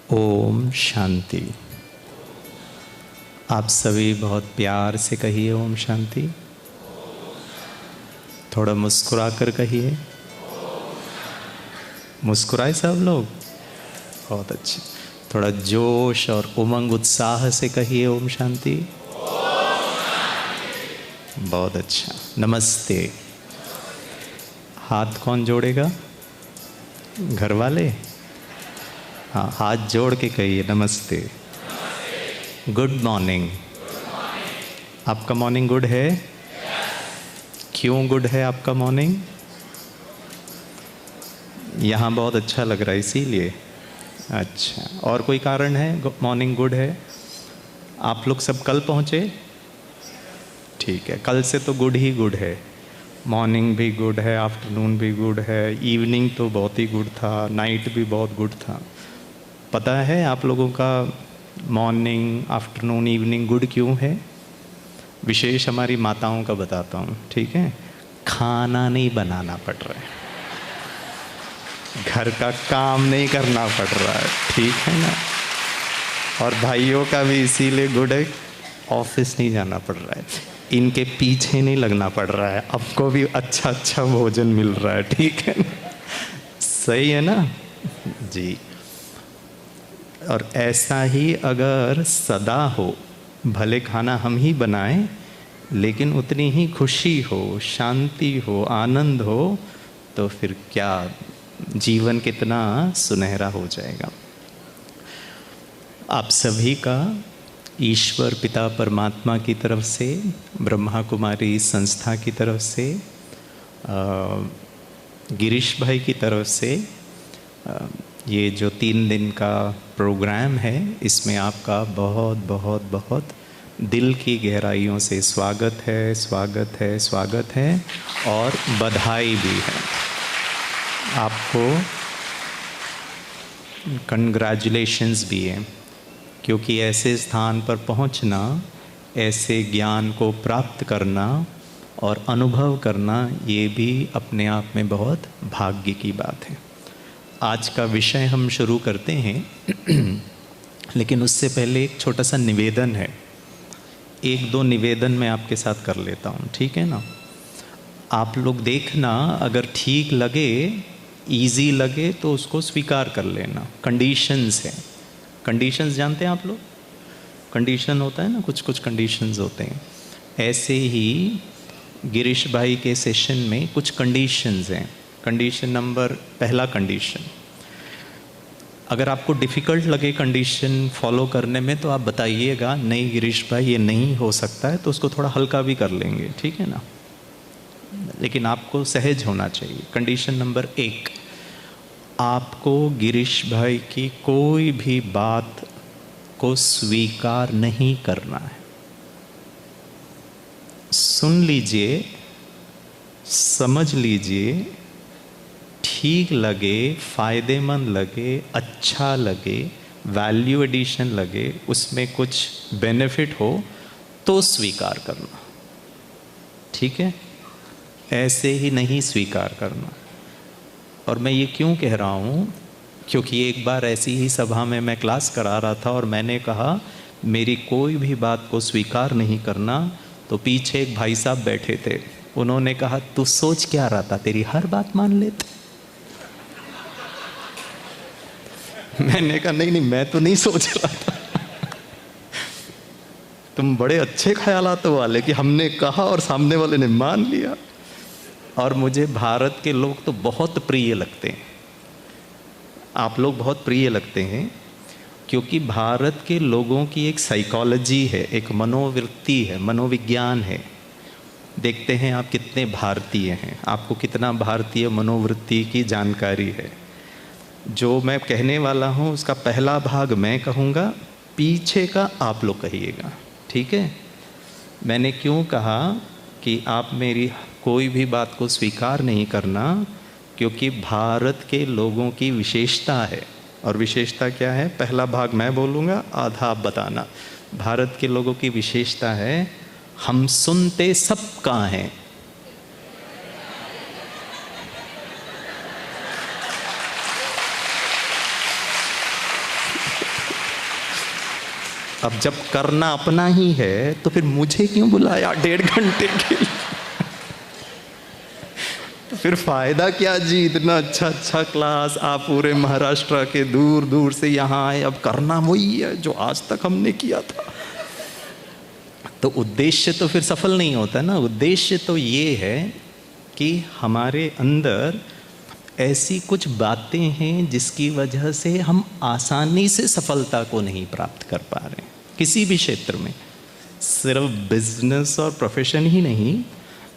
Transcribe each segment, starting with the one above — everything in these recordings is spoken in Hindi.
ओम शांति। आप सभी बहुत प्यार से कहिए ओम शांति। थोड़ा मुस्कुरा कर कहिए। मुस्कुराए सब लोग, बहुत अच्छे। थोड़ा जोश और उमंग उत्साह से कहिए ओम शांति। बहुत अच्छा। नमस्ते। हाथ कौन जोड़ेगा? घर वाले? हाँ, हाथ जोड़ के कहिए नमस्ते। Good morning. आपका मॉर्निंग गुड है? क्यों गुड है आपका मॉर्निंग? यहाँ बहुत अच्छा लग रहा है इसीलिए। अच्छा, और कोई कारण है मॉर्निंग गुड है? आप लोग सब कल पहुँचे? ठीक है, कल से तो गुड ही गुड है। मॉर्निंग भी गुड है, आफ्टरनून भी गुड है, इवनिंग तो बहुत ही गुड था, नाइट भी बहुत गुड था। पता है आप लोगों का मॉर्निंग, आफ्टरनून, इवनिंग गुड क्यों है? विशेष हमारी माताओं का बताता हूँ, ठीक है? खाना नहीं बनाना पड़ रहा है, घर का काम नहीं करना पड़ रहा है, ठीक है ना? और भाइयों का भी इसीलिए गुड है, ऑफिस नहीं जाना पड़ रहा है, इनके पीछे नहीं लगना पड़ रहा है, आपको भी अच्छा अच्छा भोजन मिल रहा है, ठीक है ना? सही है ना जी। और ऐसा ही अगर सदा हो, भले खाना हम ही बनाएं लेकिन उतनी ही खुशी हो, शांति हो, आनंद हो, तो फिर क्या जीवन कितना सुनहरा हो जाएगा। आप सभी का ईश्वर पिता परमात्मा की तरफ से, ब्रह्मा कुमारी संस्था की तरफ से, गिरीश भाई की तरफ से, ये जो 3 दिन का प्रोग्राम है इसमें आपका बहुत बहुत बहुत दिल की गहराइयों से स्वागत है, स्वागत है, स्वागत है और बधाई भी है। आपको कंग्रेचुलेशंस भी है, क्योंकि ऐसे स्थान पर पहुंचना, ऐसे ज्ञान को प्राप्त करना और अनुभव करना, ये भी अपने आप में बहुत भाग्य की बात है। आज का विषय हम शुरू करते हैं लेकिन उससे पहले एक छोटा सा निवेदन है। 1-2 निवेदन मैं आपके साथ कर लेता हूँ, ठीक है ना? आप लोग देखना, अगर ठीक लगे, इजी लगे तो उसको स्वीकार कर लेना। कंडीशंस हैं। कंडीशंस जानते हैं आप लोग? कंडीशन होता है ना, कुछ कुछ कंडीशंस होते हैं। ऐसे ही गिरीश भाई के सेशन में कुछ कंडीशंस हैं। कंडीशन नंबर, पहला कंडीशन, अगर आपको डिफ़िकल्ट लगे कंडीशन फॉलो करने में तो आप बताइएगा, नहीं गिरीश भाई ये नहीं हो सकता है, तो उसको थोड़ा हल्का भी कर लेंगे, ठीक है ना? लेकिन आपको सहज होना चाहिए। कंडीशन नंबर 1, आपको गिरीश भाई की कोई भी बात को स्वीकार नहीं करना है। सुन लीजिए, समझ लीजिए, ठीक लगे, फ़ायदेमंद लगे, अच्छा लगे, वैल्यू एडिशन लगे, उसमें कुछ बेनिफिट हो तो स्वीकार करना, ठीक है? ऐसे ही नहीं स्वीकार करना। और मैं ये क्यों कह रहा हूँ, क्योंकि एक बार ऐसी ही सभा में मैं क्लास करा रहा था और मैंने कहा मेरी कोई भी बात को स्वीकार नहीं करना, तो पीछे एक भाई साहब बैठे थे, उन्होंने कहा तू सोच क्या रहा था, तेरी हर बात मान लेते। मैंने कहा नहीं नहीं, मैं तो नहीं सोच रहा था, तुम बड़े अच्छे ख्यालात वाले कि हमने कहा और सामने वाले ने मान लिया। और मुझे भारत के लोग तो बहुत प्रिय लगते हैं, आप लोग बहुत प्रिय लगते हैं, क्योंकि भारत के लोगों की एक साइकोलॉजी है, एक मनोवृत्ति है, मनोविज्ञान है। देखते हैं आप कितने भारतीय हैं, आपको कितना भारतीय मनोवृत्ति की जानकारी है। जो मैं कहने वाला हूँ उसका पहला भाग मैं कहूँगा, पीछे का आप लोग कहिएगा, ठीक है? मैंने क्यों कहा कि आप मेरी कोई भी बात को स्वीकार नहीं करना, क्योंकि भारत के लोगों की विशेषता है। और विशेषता क्या है? पहला भाग मैं बोलूँगा, आधा आप बताना। भारत के लोगों की विशेषता है, हम सुनते सबका हैं, अब जब करना अपना ही है तो फिर मुझे क्यों बुलाया 1.5 घंटे के लिए? तो फिर फायदा क्या जी? इतना अच्छा क्लास, आप पूरे महाराष्ट्र के दूर दूर से यहाँ आए, अब करना वही है जो आज तक हमने किया था। तो उद्देश्य तो फिर सफल नहीं होता ना। उद्देश्य तो ये है कि हमारे अंदर ऐसी कुछ बातें हैं जिसकी वजह से हम आसानी से सफलता को नहीं प्राप्त कर पा रहे हैं किसी भी क्षेत्र में। सिर्फ बिजनेस और प्रोफेशन ही नहीं,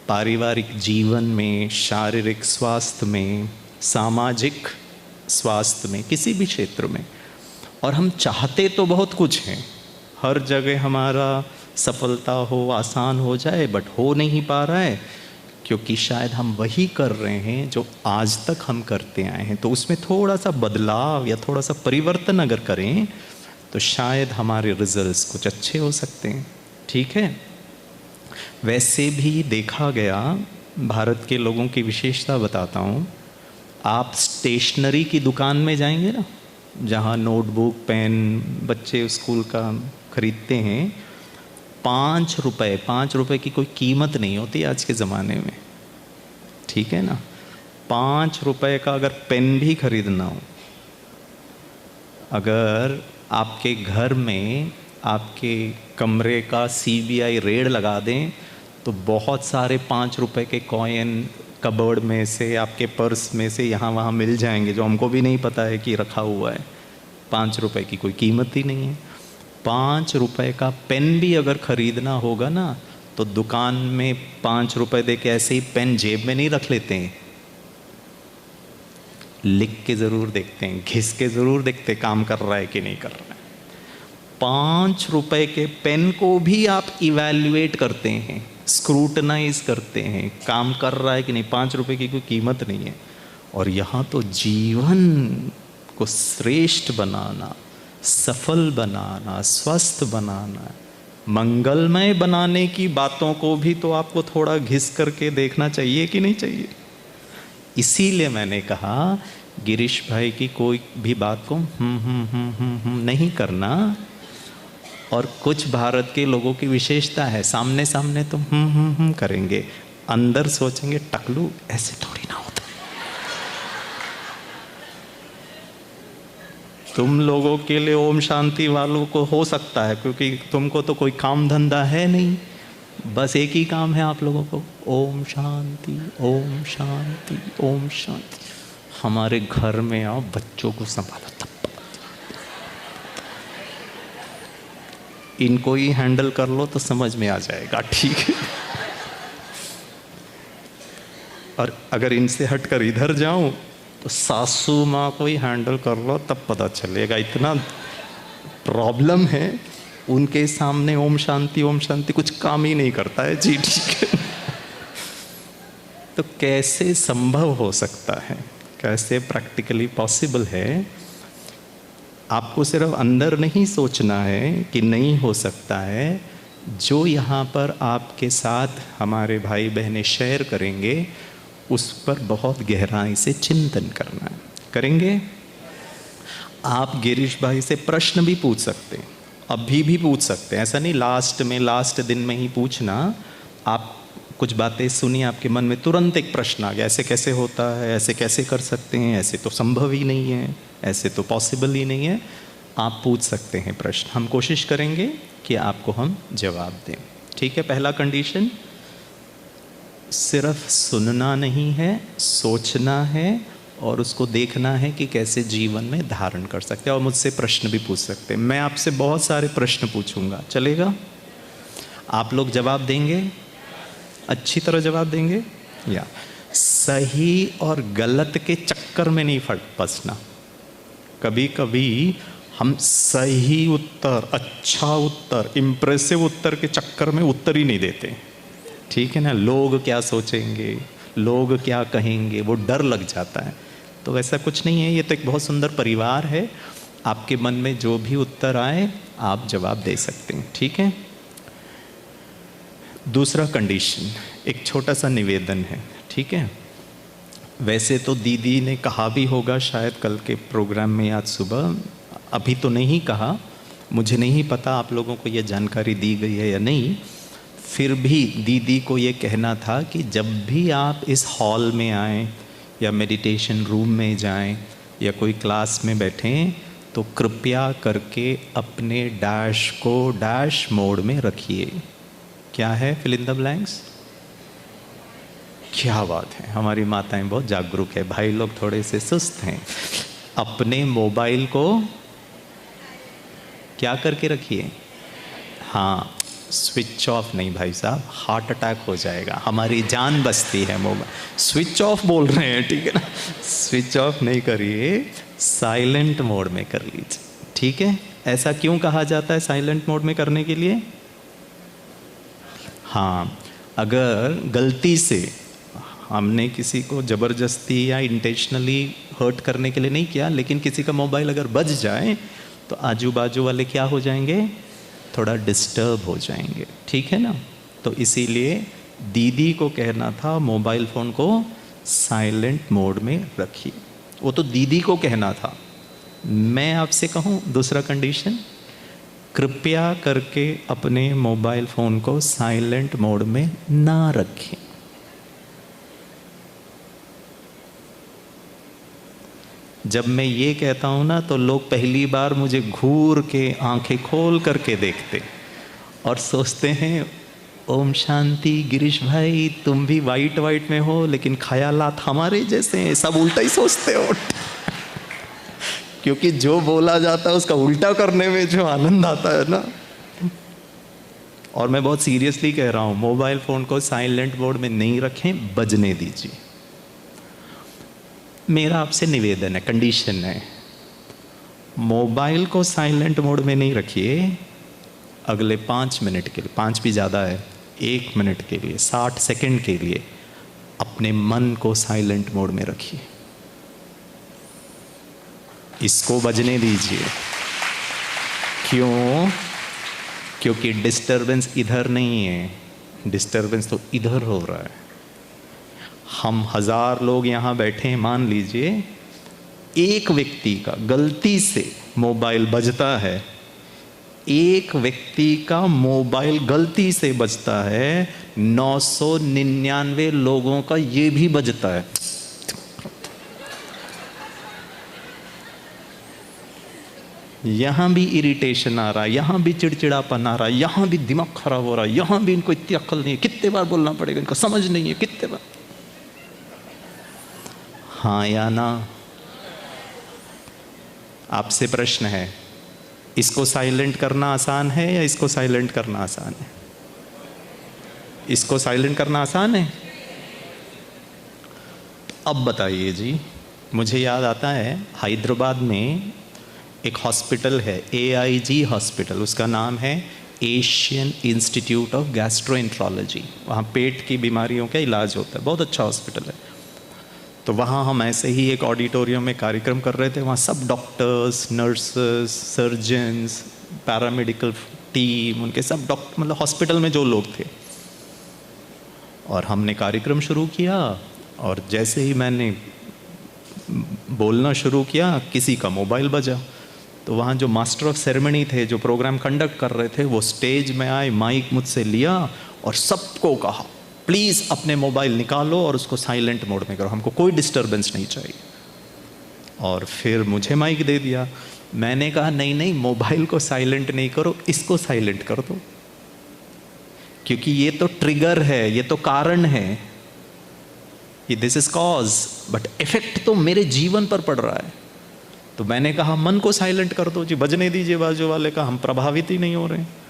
पारिवारिक जीवन में, शारीरिक स्वास्थ्य में, सामाजिक स्वास्थ्य में, किसी भी क्षेत्र में। और हम चाहते तो बहुत कुछ हैं, हर जगह हमारा सफलता हो, आसान हो जाए, बट हो नहीं पा रहा है क्योंकि शायद हम वही कर रहे हैं जो आज तक हम करते आए हैं। तो उसमें थोड़ा सा बदलाव या थोड़ा सा परिवर्तन अगर करें तो शायद हमारे रिजल्ट्स कुछ अच्छे हो सकते हैं। ठीक है, वैसे भी देखा गया, भारत के लोगों की विशेषता बताता हूँ। आप स्टेशनरी की दुकान में जाएंगे ना, जहाँ नोटबुक, पेन बच्चे स्कूल का खरीदते हैं, 5 रुपए की कोई कीमत नहीं होती आज के ज़माने में। ठीक है ना, 5 रुपए का अगर पेन भी खरीदना हो, अगर आपके घर में आपके कमरे का CBI रेड लगा दें तो बहुत सारे 5 रुपए के कॉइन कबर्ड में से, आपके पर्स में से यहाँ वहाँ मिल जाएंगे जो हमको भी नहीं पता है कि रखा हुआ है। 5 रुपए की कोई कीमत ही नहीं है। 5 रुपए का पेन भी अगर खरीदना होगा ना तो दुकान में 5 रुपए दे के ऐसे ही पेन जेब में नहीं रख लेते हैं, लिख के ज़रूर देखते हैं, घिस के ज़रूर देखते काम कर रहा है कि नहीं कर रहा है। 5 रुपए के पेन को भी आप इवैल्यूएट करते हैं, स्क्रूटनाइज करते हैं, काम कर रहा है कि नहीं। 5 रुपए की कोई कीमत नहीं है। और यहाँ तो जीवन को श्रेष्ठ बनाना, सफल बनाना, स्वस्थ बनाना, मंगलमय बनाने की बातों को भी तो आपको थोड़ा घिस करके देखना चाहिए कि नहीं चाहिए। इसीलिए मैंने कहा गिरीश भाई की कोई भी बात को नहीं करना। और कुछ भारत के लोगों की विशेषता है, सामने सामने तो करेंगे, अंदर सोचेंगे टकलू ऐसे थोड़ी ना होता। तुम लोगों के लिए ओम शांति वालों को हो सकता है, क्योंकि तुमको तो कोई काम धंधा है नहीं, बस एक ही काम है आप लोगों को, ओम शांति ओम शांति ओम शांति। हमारे घर में आओ, बच्चों को संभालो, तब इनको ही हैंडल कर लो तो समझ में आ जाएगा। ठीक है, और अगर इनसे हटकर इधर जाऊं तो सासू माँ को ही हैंडल कर लो, तब पता चलेगा। इतना प्रॉब्लम है उनके सामने ओम शांति कुछ काम ही नहीं करता है जी। ठीक है, तो कैसे संभव हो सकता है, कैसे प्रैक्टिकली पॉसिबल है? आपको सिर्फ अंदर नहीं सोचना है कि नहीं हो सकता है, जो यहाँ पर आपके साथ हमारे भाई बहनें शेयर करेंगे उस पर बहुत गहराई से चिंतन करना है। करेंगे? आप गिरीश भाई से प्रश्न भी पूछ सकते हैं, अभी भी पूछ सकते हैं, ऐसा नहीं लास्ट दिन में ही पूछना। आप कुछ बातें सुनी, आपके मन में तुरंत एक प्रश्न आ गया, ऐसे कैसे होता है, ऐसे कैसे कर सकते हैं, ऐसे तो संभव ही नहीं है, ऐसे तो पॉसिबल ही नहीं है। आप पूछ सकते हैं प्रश्न, हम कोशिश करेंगे कि आपको हम जवाब दें। ठीक है, पहला कंडीशन, सिर्फ सुनना नहीं है, सोचना है और उसको देखना है कि कैसे जीवन में धारण कर सकते हैं। और मुझसे प्रश्न भी पूछ सकते हैं, मैं आपसे बहुत सारे प्रश्न पूछूंगा, चलेगा? आप लोग जवाब देंगे, अच्छी तरह जवाब देंगे, या सही और गलत के चक्कर में नहीं फंसना। कभी कभी हम सही उत्तर, अच्छा उत्तर, इम्प्रेसिव उत्तर के चक्कर में उत्तर ही नहीं देते। ठीक है ना, लोग क्या सोचेंगे, लोग क्या कहेंगे, वो डर लग जाता है। तो वैसा कुछ नहीं है, ये तो एक बहुत सुंदर परिवार है, आपके मन में जो भी उत्तर आए आप जवाब दे सकते हैं। ठीक है, दूसरा कंडीशन, एक छोटा सा निवेदन है। ठीक है, वैसे तो दीदी ने कहा भी होगा शायद कल के प्रोग्राम में आज सुबह, अभी तो नहीं कहा, मुझे नहीं पता आप लोगों को ये जानकारी दी गई है या नहीं, फिर भी दीदी को ये कहना था कि जब भी आप इस हॉल में आएँ या मेडिटेशन रूम में जाएं या कोई क्लास में बैठें तो कृपया करके अपने डैश को डैश मोड में रखिए। क्या है फिल इन द ब्लैंक्स? क्या बात है, हमारी माताएं बहुत जागरूक है, भाई लोग थोड़े से सुस्त हैं। अपने मोबाइल को क्या करके रखिए? हाँ, स्विच ऑफ नहीं भाई साहब, हार्ट अटैक हो जाएगा, हमारी जान बचती है मोबाइल। स्विच ऑफ बोल रहे हैं, ठीक है ना? स्विच ऑफ नहीं करिए, साइलेंट मोड में कर लीजिए, ठीक है? ऐसा क्यों कहा जाता है साइलेंट मोड में करने के लिए? हाँ, अगर गलती से हमने किसी को ज़बरदस्ती या इंटेंशनली हर्ट करने के लिए नहीं किया, लेकिन किसी का मोबाइल अगर बज जाए तो आजू बाजू वाले क्या हो जाएंगे? थोड़ा डिस्टर्ब हो जाएंगे, ठीक है ना? तो इसीलिए दीदी को कहना था मोबाइल फ़ोन को साइलेंट मोड में रखिए। वो तो दीदी को कहना था, मैं आपसे कहूँ दूसरा कंडीशन, कृपया करके अपने मोबाइल फ़ोन को साइलेंट मोड में ना रखें। जब मैं ये कहता हूँ ना तो लोग पहली बार मुझे घूर के आंखें खोल करके देखते और सोचते हैं ओम शांति गिरीश भाई, तुम भी वाइट वाइट में हो लेकिन ख्यालात हमारे जैसे हैं। सब उल्टा ही सोचते हो क्योंकि जो बोला जाता है उसका उल्टा करने में जो आनंद आता है ना। और मैं बहुत सीरियसली कह रहा हूँ, मोबाइल फ़ोन को साइलेंट मोड में नहीं रखें, बजने दीजिए। मेरा आपसे निवेदन है, कंडीशन है, मोबाइल को साइलेंट मोड में नहीं रखिए। अगले 5 मिनट के लिए, 5 भी ज़्यादा है, 1 मिनट के लिए, 60 सेकंड के लिए अपने मन को साइलेंट मोड में रखिए। इसको बजने दीजिए। क्यों? क्योंकि डिस्टरबेंस इधर नहीं है, डिस्टरबेंस तो इधर हो रहा है। हम 1000 लोग यहाँ बैठे हैं, मान लीजिए एक व्यक्ति का गलती से मोबाइल बजता है, एक व्यक्ति का मोबाइल गलती से बजता है, 999 लोगों का ये भी बजता है। यहाँ भी इरिटेशन आ रहा है, यहाँ भी चिड़चिड़ापन आ रहा है, यहाँ भी दिमाग खराब हो रहा है, यहाँ भी इनको इतनी अक्ल नहीं है, कितने बार बोलना पड़ेगा, इनको समझ नहीं है, कितने बार। हाँ या ना? आपसे प्रश्न है, इसको साइलेंट करना आसान है या इसको साइलेंट करना आसान है? इसको साइलेंट करना आसान है? अब बताइए जी। मुझे याद आता है हैदराबाद में एक हॉस्पिटल है, AIG हॉस्पिटल, उसका नाम है एशियन इंस्टीट्यूट ऑफ गैस्ट्रोएंट्रोलॉजी। वहाँ पेट की बीमारियों का इलाज होता है, बहुत अच्छा हॉस्पिटल है। तो वहाँ हम ऐसे ही एक ऑडिटोरियम में कार्यक्रम कर रहे थे। वहाँ सब doctors, nurses, surgeons, paramedical team, उनके सब डॉक्टर, मतलब हॉस्पिटल में जो लोग थे। और हमने कार्यक्रम शुरू किया और जैसे ही मैंने बोलना शुरू किया, किसी का मोबाइल बजा। तो वहाँ जो मास्टर ऑफ सेरेमनी थे, जो प्रोग्राम कंडक्ट कर रहे थे, वो स्टेज में आए, माइक मुझसे लिया और सबको कहा प्लीज़ अपने मोबाइल निकालो और उसको साइलेंट मोड में करो, हमको कोई डिस्टरबेंस नहीं चाहिए। और फिर मुझे माइक दे दिया। मैंने कहा नहीं नहीं, मोबाइल को साइलेंट नहीं करो, इसको साइलेंट कर दो, क्योंकि ये तो ट्रिगर है, ये तो कारण है, ये this is cause, but effect तो मेरे जीवन पर पड़ रहा है। तो मैंने कहा मन को साइलेंट कर दो जी, बजने दीजिए बाजू वाले का, हम प्रभावित ही नहीं हो रहे हैं।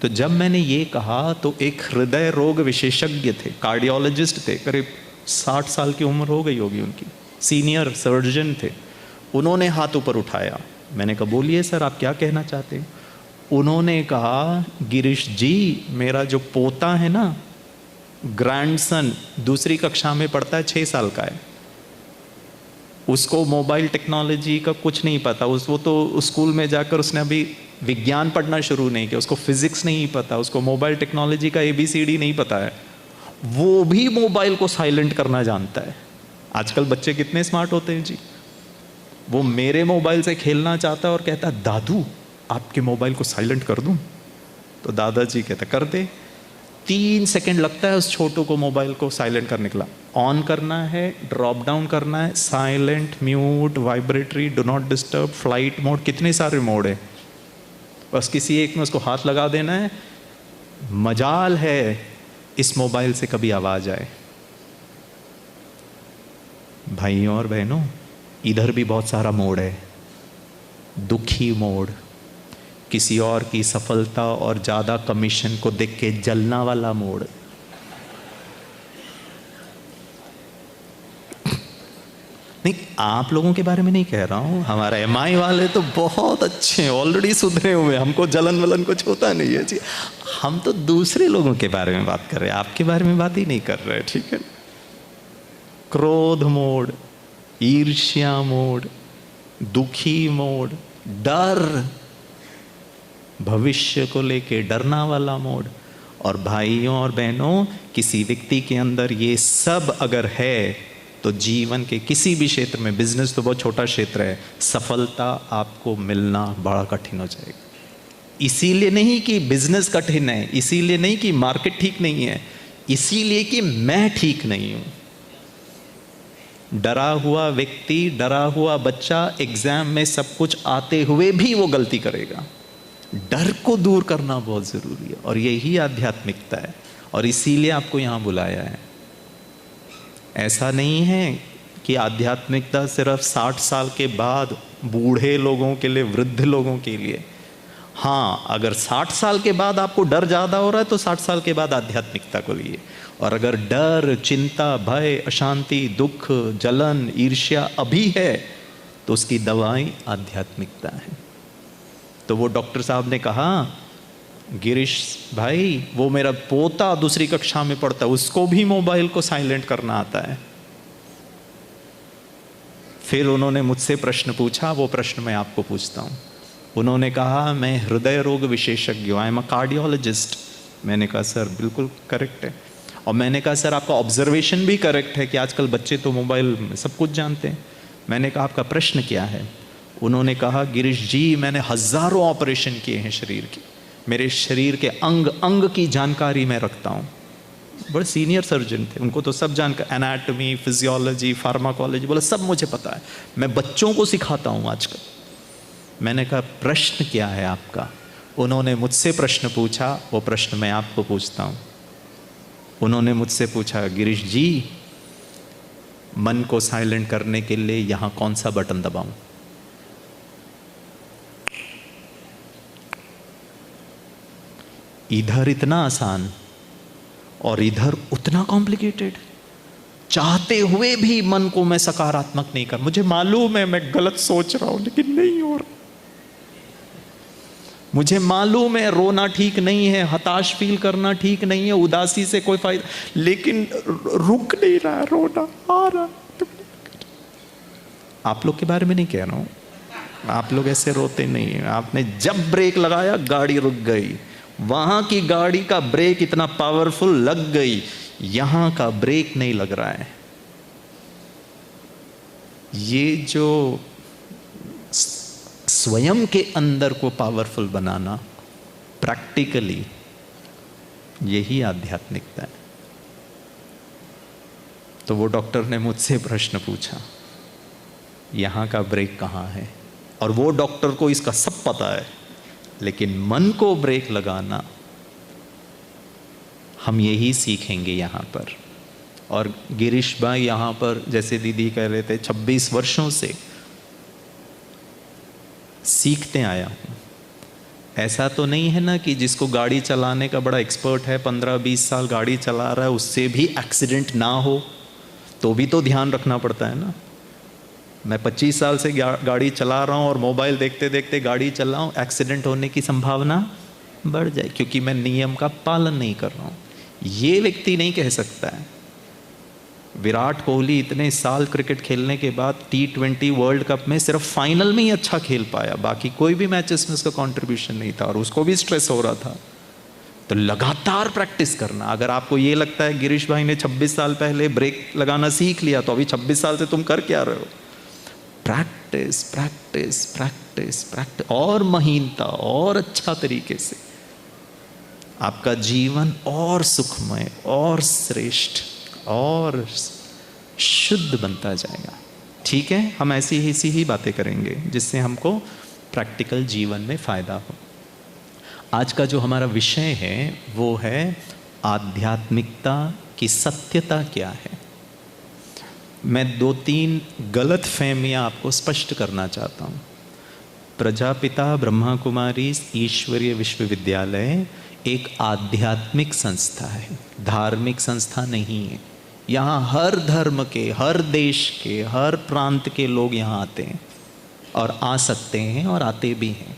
तो जब मैंने ये कहा तो एक हृदय रोग विशेषज्ञ थे, कार्डियोलॉजिस्ट थे, करीब 60 साल की उम्र हो गई होगी उनकी, सीनियर सर्जन थे। उन्होंने हाथ ऊपर उठाया। मैंने कहा बोलिए सर, आप क्या कहना चाहते हैं? उन्होंने कहा गिरीश जी, मेरा जो पोता है ना, ग्रैंडसन, दूसरी कक्षा में पढ़ता है, 6 साल का है, उसको मोबाइल टेक्नोलॉजी का कुछ नहीं पता। वो तो स्कूल में जाकर उसने अभी विज्ञान पढ़ना शुरू नहीं किया, उसको फिजिक्स नहीं पता, उसको मोबाइल टेक्नोलॉजी का ABCD नहीं पता है, वो भी मोबाइल को साइलेंट करना जानता है। आजकल बच्चे कितने स्मार्ट होते हैं जी। वो मेरे मोबाइल से खेलना चाहता है और कहता है दादू आपके मोबाइल को साइलेंट कर दूं? तो दादाजी कहते कर दे। 3 सेकंड लगता है उस छोटू को मोबाइल को साइलेंट करने के लिए। ऑन करना है, ड्रॉप डाउन करना है, silent, mute, vibratory, do not disturb, flight mode, कितने सारे मोड है, बस किसी एक में उसको हाथ लगा देना है। मजाल है इस मोबाइल से कभी आवाज आए। भाइयों और बहनों, इधर भी बहुत सारा मोड है। दुखी मोड, किसी और की सफलता और ज्यादा कमीशन को देख के जलना वाला मोड। नहीं, आप लोगों के बारे में नहीं कह रहा हूं, हमारे एमआई वाले तो बहुत अच्छे हैं, ऑलरेडी सुधरे हुए, हमको जलन वलन कुछ होता नहीं है जी। हम तो दूसरे लोगों के बारे में बात कर रहे हैं, आपके बारे में बात ही नहीं कर रहे, ठीक है। क्रोध मोड, ईर्ष्या मोड, दुखी मोड, डर, भविष्य को लेके डरना वाला मोड। और भाइयों और बहनों, किसी व्यक्ति के अंदर ये सब अगर है तो जीवन के किसी भी क्षेत्र में, बिजनेस तो बहुत छोटा क्षेत्र है, सफलता आपको मिलना बड़ा कठिन हो जाएगा। इसीलिए नहीं कि बिजनेस कठिन है, इसीलिए नहीं कि मार्केट ठीक नहीं है, इसीलिए कि मैं ठीक नहीं हूं। डरा हुआ व्यक्ति, डरा हुआ बच्चा एग्जाम में सब कुछ आते हुए भी वो गलती करेगा। डर को दूर करना बहुत जरूरी है, और यही आध्यात्मिकता है, और इसीलिए आपको यहां बुलाया है। ऐसा नहीं है कि आध्यात्मिकता सिर्फ 60 साल के बाद बूढ़े लोगों के लिए, वृद्ध लोगों के लिए। हाँ, अगर 60 साल के बाद आपको डर ज़्यादा हो रहा है तो 60 साल के बाद आध्यात्मिकता को लिए। और अगर डर, चिंता, भय, अशांति, दुख, जलन, ईर्ष्या अभी है तो उसकी दवाई आध्यात्मिकता है। तो वो डॉक्टर साहब ने कहा, गिरीश भाई, वो मेरा पोता दूसरी कक्षा में पढ़ता है, उसको भी मोबाइल को साइलेंट करना आता है। फिर उन्होंने मुझसे प्रश्न पूछा, वो प्रश्न मैं आपको पूछता हूँ। उन्होंने कहा, मैं हृदय रोग विशेषज्ञ हूँ, आई एम अ कार्डियोलॉजिस्ट। मैंने कहा सर बिल्कुल करेक्ट है। और मैंने कहा सर आपका ऑब्जर्वेशन भी करेक्ट है कि आजकल बच्चे तो मोबाइल में सब कुछ जानते हैं। मैंने कहा आपका प्रश्न क्या है? उन्होंने कहा, गिरीश जी, मैंने हजारों ऑपरेशन किए हैं शरीर के, मेरे शरीर के अंग अंग की जानकारी मैं रखता हूँ। बड़े सीनियर सर्जन थे, उनको तो सब जानकारी, एनाटॉमी, फिजियोलॉजी, फार्माकोलॉजी, बोला सब मुझे पता है, मैं बच्चों को सिखाता हूँ आजकल। मैंने कहा प्रश्न क्या है आपका? उन्होंने मुझसे प्रश्न पूछा, वो प्रश्न मैं आपको पूछता हूँ। उन्होंने मुझसे पूछा, गिरीश जी, मन को साइलेंट करने के लिए यहाँ कौन सा बटन दबाऊं? इधर इतना आसान और इधर उतना कॉम्प्लिकेटेड। चाहते हुए भी मन को मैं सकारात्मक नहीं कर, मुझे मालूम है मैं गलत सोच रहा हूं लेकिन नहीं हो रहा, मुझे मालूम है रोना ठीक नहीं है, हताश फील करना ठीक नहीं है, उदासी से कोई फायदा, लेकिन रुक नहीं रहा, रोना आ रहा। आप लोग के बारे में नहीं कह रहा हूं, आप लोग ऐसे रोते नहीं हैं। आपने जब ब्रेक लगाया गाड़ी रुक गई, वहां की गाड़ी का ब्रेक इतना पावरफुल लग गई, यहां का ब्रेक नहीं लग रहा है। ये जो स्वयं के अंदर को पावरफुल बनाना, प्रैक्टिकली, यही आध्यात्मिकता है। तो वो डॉक्टर ने मुझसे प्रश्न पूछा, यहां का ब्रेक कहां है? और वो डॉक्टर को इसका सब पता है, लेकिन मन को ब्रेक लगाना हम यही सीखेंगे यहाँ पर। और गिरीश भाई यहाँ पर, जैसे दीदी कह रहे थे, 26 वर्षों से सीखते आया हूँ। ऐसा तो नहीं है ना कि जिसको गाड़ी चलाने का बड़ा एक्सपर्ट है, 15-20 साल गाड़ी चला रहा है, उससे भी एक्सीडेंट ना हो, तो भी तो ध्यान रखना पड़ता है ना। मैं 25 साल से गाड़ी चला रहा हूँ और मोबाइल देखते देखते गाड़ी चला हूँ, एक्सीडेंट होने की संभावना बढ़ जाए, क्योंकि मैं नियम का पालन नहीं कर रहा हूँ। ये व्यक्ति नहीं कह सकता है। विराट कोहली इतने साल क्रिकेट खेलने के बाद T20 वर्ल्ड कप में सिर्फ फाइनल में ही अच्छा खेल पाया, बाकी कोई भी मैचेस में उसका कंट्रीब्यूशन नहीं था, और उसको भी स्ट्रेस हो रहा था। तो लगातार प्रैक्टिस करना। अगर आपको ये लगता है गिरीश भाई ने 26 साल पहले ब्रेक लगाना सीख लिया, तो अभी 26 साल से तुम कर क्या रहे हो? Practice practice practice. Practice practice और महीनता और अच्छा तरीके से, आपका जीवन और सुखमय और श्रेष्ठ और शुद्ध बनता जाएगा। ठीक है, हम ऐसी ही बातें करेंगे जिससे हमको प्रैक्टिकल जीवन में फायदा हो। आज का जो हमारा विषय है वो है आध्यात्मिकता की सत्यता क्या है। मैं 2-3 गलत फहमियाँ आपको स्पष्ट करना चाहता हूँ। प्रजापिता ब्रह्मा कुमारी ईश्वरीय विश्वविद्यालय एक आध्यात्मिक संस्था है, धार्मिक संस्था नहीं है। यहाँ हर धर्म के, हर देश के, हर प्रांत के लोग यहाँ आते हैं और आ सकते हैं और आते भी हैं।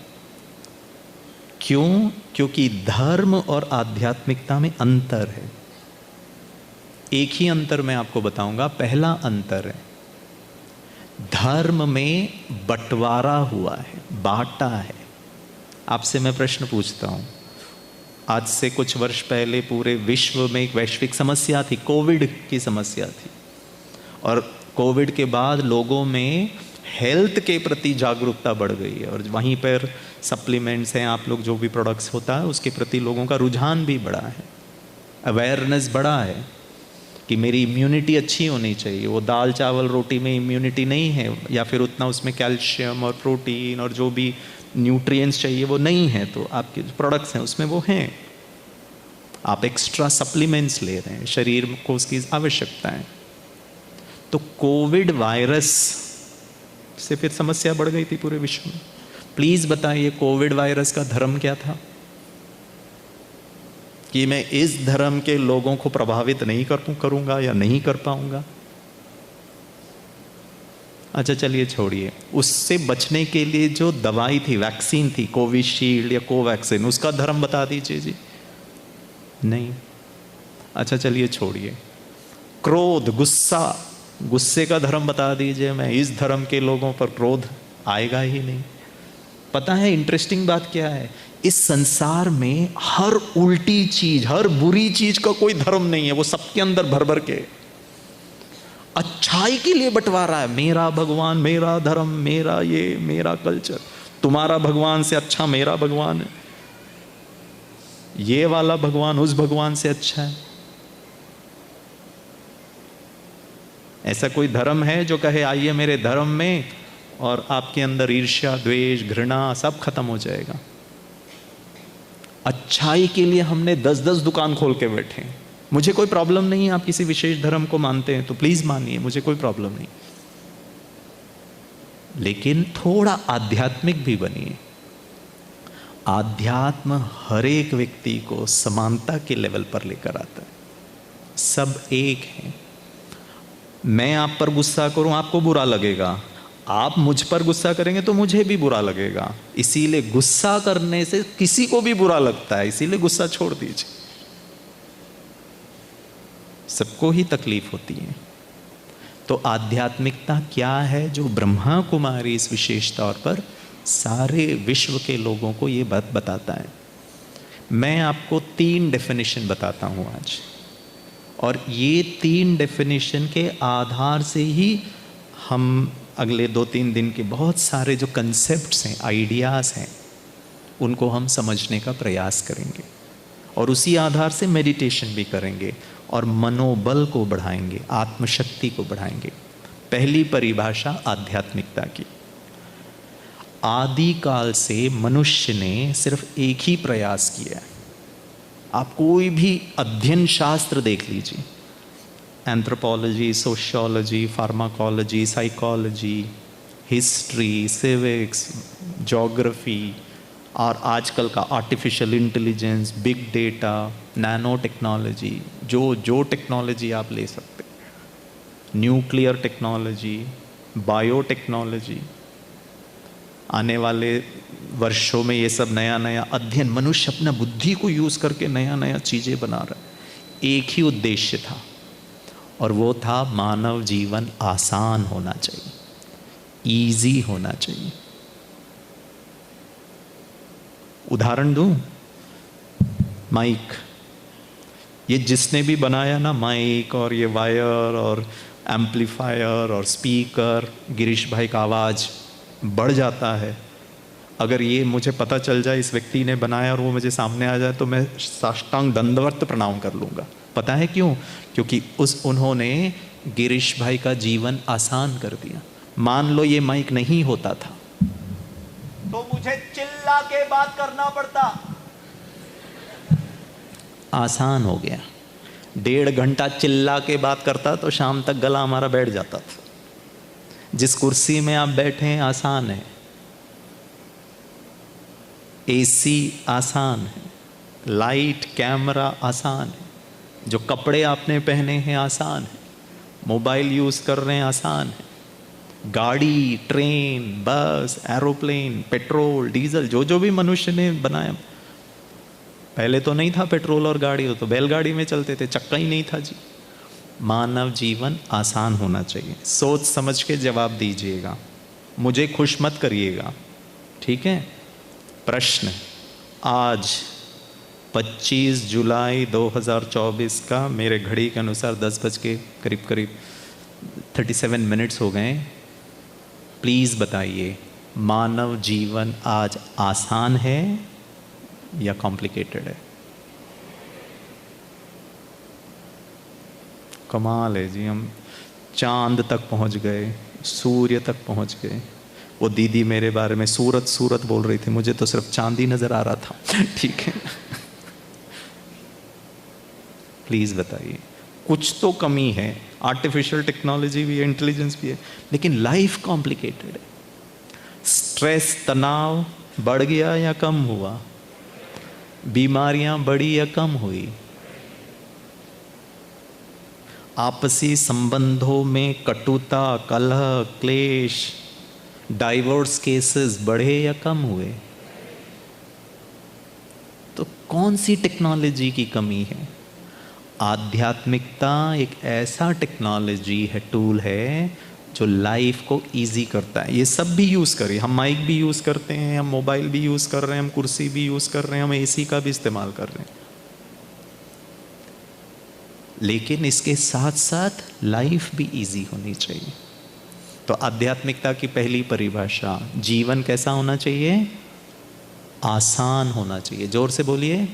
क्यों? क्योंकि धर्म और आध्यात्मिकता में अंतर है। एक ही अंतर मैं आपको बताऊंगा। पहला अंतर है, धर्म में बंटवारा हुआ है, बांटा है। आपसे मैं प्रश्न पूछता हूं, आज से कुछ वर्ष पहले पूरे विश्व में एक वैश्विक समस्या थी, कोविड की समस्या थी, और कोविड के बाद लोगों में हेल्थ के प्रति जागरूकता बढ़ गई है, और वहीं पर सप्लीमेंट्स हैं, आप लोग जो भी प्रोडक्ट्स होता है उसके प्रति लोगों का रुझान भी बढ़ा है, अवेयरनेस बढ़ा है कि मेरी इम्यूनिटी अच्छी होनी चाहिए। वो दाल चावल रोटी में इम्यूनिटी नहीं है, या फिर उतना उसमें कैल्शियम और प्रोटीन और जो भी न्यूट्रिएंट्स चाहिए वो नहीं है, तो आपके जो प्रोडक्ट्स हैं उसमें वो हैं। आप एक्स्ट्रा सप्लीमेंट्स ले रहे हैं, शरीर को उसकी आवश्यकता है। तो कोविड वायरस से फिर समस्या बढ़ गई थी पूरे विश्व में। प्लीज़ बताइए, कोविड वायरस का धर्म क्या था? कि मैं इस धर्म के लोगों को प्रभावित नहीं करूंगा या नहीं कर पाऊंगा। अच्छा चलिए छोड़िए, उससे बचने के लिए जो दवाई थी, वैक्सीन थी, कोविशील्ड या कोवैक्सीन, उसका धर्म बता दीजिए जी। नहीं। अच्छा चलिए छोड़िए, क्रोध, गुस्सा, गुस्से का धर्म बता दीजिए। मैं इस धर्म के लोगों पर क्रोध आएगा ही नहीं। पता है इंटरेस्टिंग बात क्या है? इस संसार में हर उल्टी चीज, हर बुरी चीज का कोई धर्म नहीं है, वो सबके अंदर भर भर के अच्छाई के लिए बंटवारा है। मेरा भगवान, मेरा धर्म, मेरा ये, मेरा कल्चर, तुम्हारा भगवान से अच्छा मेरा भगवान है, ये वाला भगवान उस भगवान से अच्छा है। ऐसा कोई धर्म है जो कहे आइए मेरे धर्म में, और आपके अंदर ईर्ष्या, द्वेष, घृणा सब खत्म हो जाएगा? अच्छाई के लिए हमने 10-10 दुकान खोल के बैठे हैं। मुझे कोई प्रॉब्लम नहीं है, आप किसी विशेष धर्म को मानते हैं तो प्लीज मानिए, मुझे कोई प्रॉब्लम नहीं, लेकिन थोड़ा आध्यात्मिक भी बनिए। आध्यात्म हर एक व्यक्ति को समानता के लेवल पर लेकर आता है। सब एक हैं। मैं आप पर गुस्सा करूं, आपको बुरा लगेगा, आप मुझ पर गुस्सा करेंगे तो मुझे भी बुरा लगेगा। इसीलिए गुस्सा करने से किसी को भी बुरा लगता है, इसीलिए गुस्सा छोड़ दीजिए। सबको ही तकलीफ होती है। तो आध्यात्मिकता क्या है जो ब्रह्मा कुमारी इस विशेष तौर पर सारे विश्व के लोगों को ये बात बताता है। मैं आपको 3 डेफिनेशन बताता हूं आज, और ये 3 डेफिनेशन के आधार से ही हम अगले 2-3 दिन के बहुत सारे जो कंसेप्ट्स हैं, आइडियाज़ हैं, उनको हम समझने का प्रयास करेंगे, और उसी आधार से मेडिटेशन भी करेंगे और मनोबल को बढ़ाएंगे, आत्मशक्ति को बढ़ाएंगे। पहली परिभाषा आध्यात्मिकता की। आदिकाल से मनुष्य ने सिर्फ एक ही प्रयास किया है। आप कोई भी अध्ययन शास्त्र देख लीजिए, anthropology, sociology, pharmacology, psychology, history, civics, geography, और आजकल का artificial intelligence, big data, nano technology, जो टेक्नोलॉजी आप ले सकते, न्यूक्लियर टेक्नोलॉजी, बायोटेक्नोलॉजी, आने वाले वर्षों में ये सब नया नया अध्ययन, मनुष्य अपना बुद्धि को यूज़ करके नया नया चीज़ें बना रहा है। एक ही उद्देश्य था, और वो था मानव जीवन आसान होना चाहिए, इजी होना चाहिए। उदाहरण दूं, माइक, ये जिसने भी बनाया ना माइक और ये वायर और एम्पलीफायर और स्पीकर, गिरीश भाई का आवाज़ बढ़ जाता है अगर ये मुझे पता चल जाए इस व्यक्ति ने बनाया और वो मुझे सामने आ जाए तो मैं साष्टांग दंडवत प्रणाम कर लूँगा। पता है क्यों? क्योंकि उन्होंने गिरीश भाई का जीवन आसान कर दिया। मान लो ये माइक नहीं होता था तो मुझे चिल्ला के बात करना पड़ता, आसान हो गया। 1.5 घंटा चिल्ला के बात करता तो शाम तक गला हमारा बैठ जाता था। जिस कुर्सी में आप बैठे हैं आसान है, एसी आसान है, लाइट कैमरा आसान है, जो कपड़े आपने पहने हैं आसान है, मोबाइल यूज़ कर रहे हैं आसान है, गाड़ी, ट्रेन, बस, एरोप्लेन, पेट्रोल, डीजल, जो भी मनुष्य ने बनाया। पहले तो नहीं था पेट्रोल और गाड़ी, तो बैलगाड़ी में चलते थे, चक्का ही नहीं था जी। मानव जीवन आसान होना चाहिए। सोच समझ के जवाब दीजिएगा, मुझे खुश मत करिएगा, ठीक है? प्रश्न, आज 25 जुलाई 2024 का मेरे घड़ी के अनुसार 10 बज के करीब 37 मिनट्स हो गए। प्लीज़ बताइए, मानव जीवन आज आसान है या कॉम्प्लिकेटेड है? कमाल है जी, हम चांद तक पहुंच गए, सूर्य तक पहुंच गए। वो दीदी मेरे बारे में सूरत बोल रही थी, मुझे तो सिर्फ चांद ही नजर आ रहा था। ठीक है, प्लीज बताइए, कुछ तो कमी है। आर्टिफिशियल टेक्नोलॉजी भी है, इंटेलिजेंस भी है, लेकिन लाइफ कॉम्प्लिकेटेड है। स्ट्रेस, तनाव बढ़ गया या कम हुआ? बीमारियां बढ़ी या कम हुई? आपसी संबंधों में कटुता, कलह, क्लेश, डाइवोर्स केसेस बढ़े या कम हुए? तो कौन सी टेक्नोलॉजी की कमी है? आध्यात्मिकता एक ऐसा टेक्नोलॉजी है, टूल है, जो लाइफ को इजी करता है। ये सब भी यूज़ करें, हम माइक भी यूज़ करते हैं, हम मोबाइल भी यूज़ कर रहे हैं, हम कुर्सी भी यूज़ कर रहे हैं, हम एसी का भी इस्तेमाल कर रहे हैं, लेकिन इसके साथ साथ लाइफ भी इजी होनी चाहिए। तो आध्यात्मिकता की पहली परिभाषा, जीवन कैसा होना चाहिए? आसान होना चाहिए। जोर से बोलिए।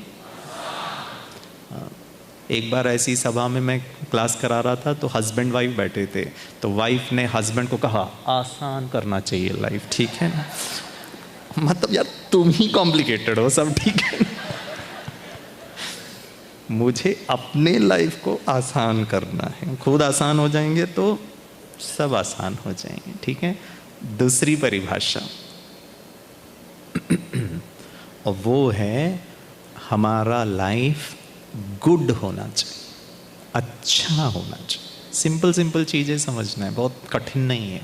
एक बार ऐसी सभा में मैं क्लास करा रहा था, तो हस्बैंड वाइफ बैठे थे, तो वाइफ ने हस्बैंड को कहा आसान करना चाहिए लाइफ, ठीक है ना? मतलब यार तुम ही कॉम्प्लिकेटेड हो, सब ठीक है ना? मुझे अपने लाइफ को आसान करना है, खुद आसान हो जाएंगे तो सब आसान हो जाएंगे, ठीक है? दूसरी परिभाषा और वो है, हमारा लाइफ गुड होना चाहिए, अच्छा होना चाहिए। सिंपल चीज़ें समझना है, बहुत कठिन नहीं है।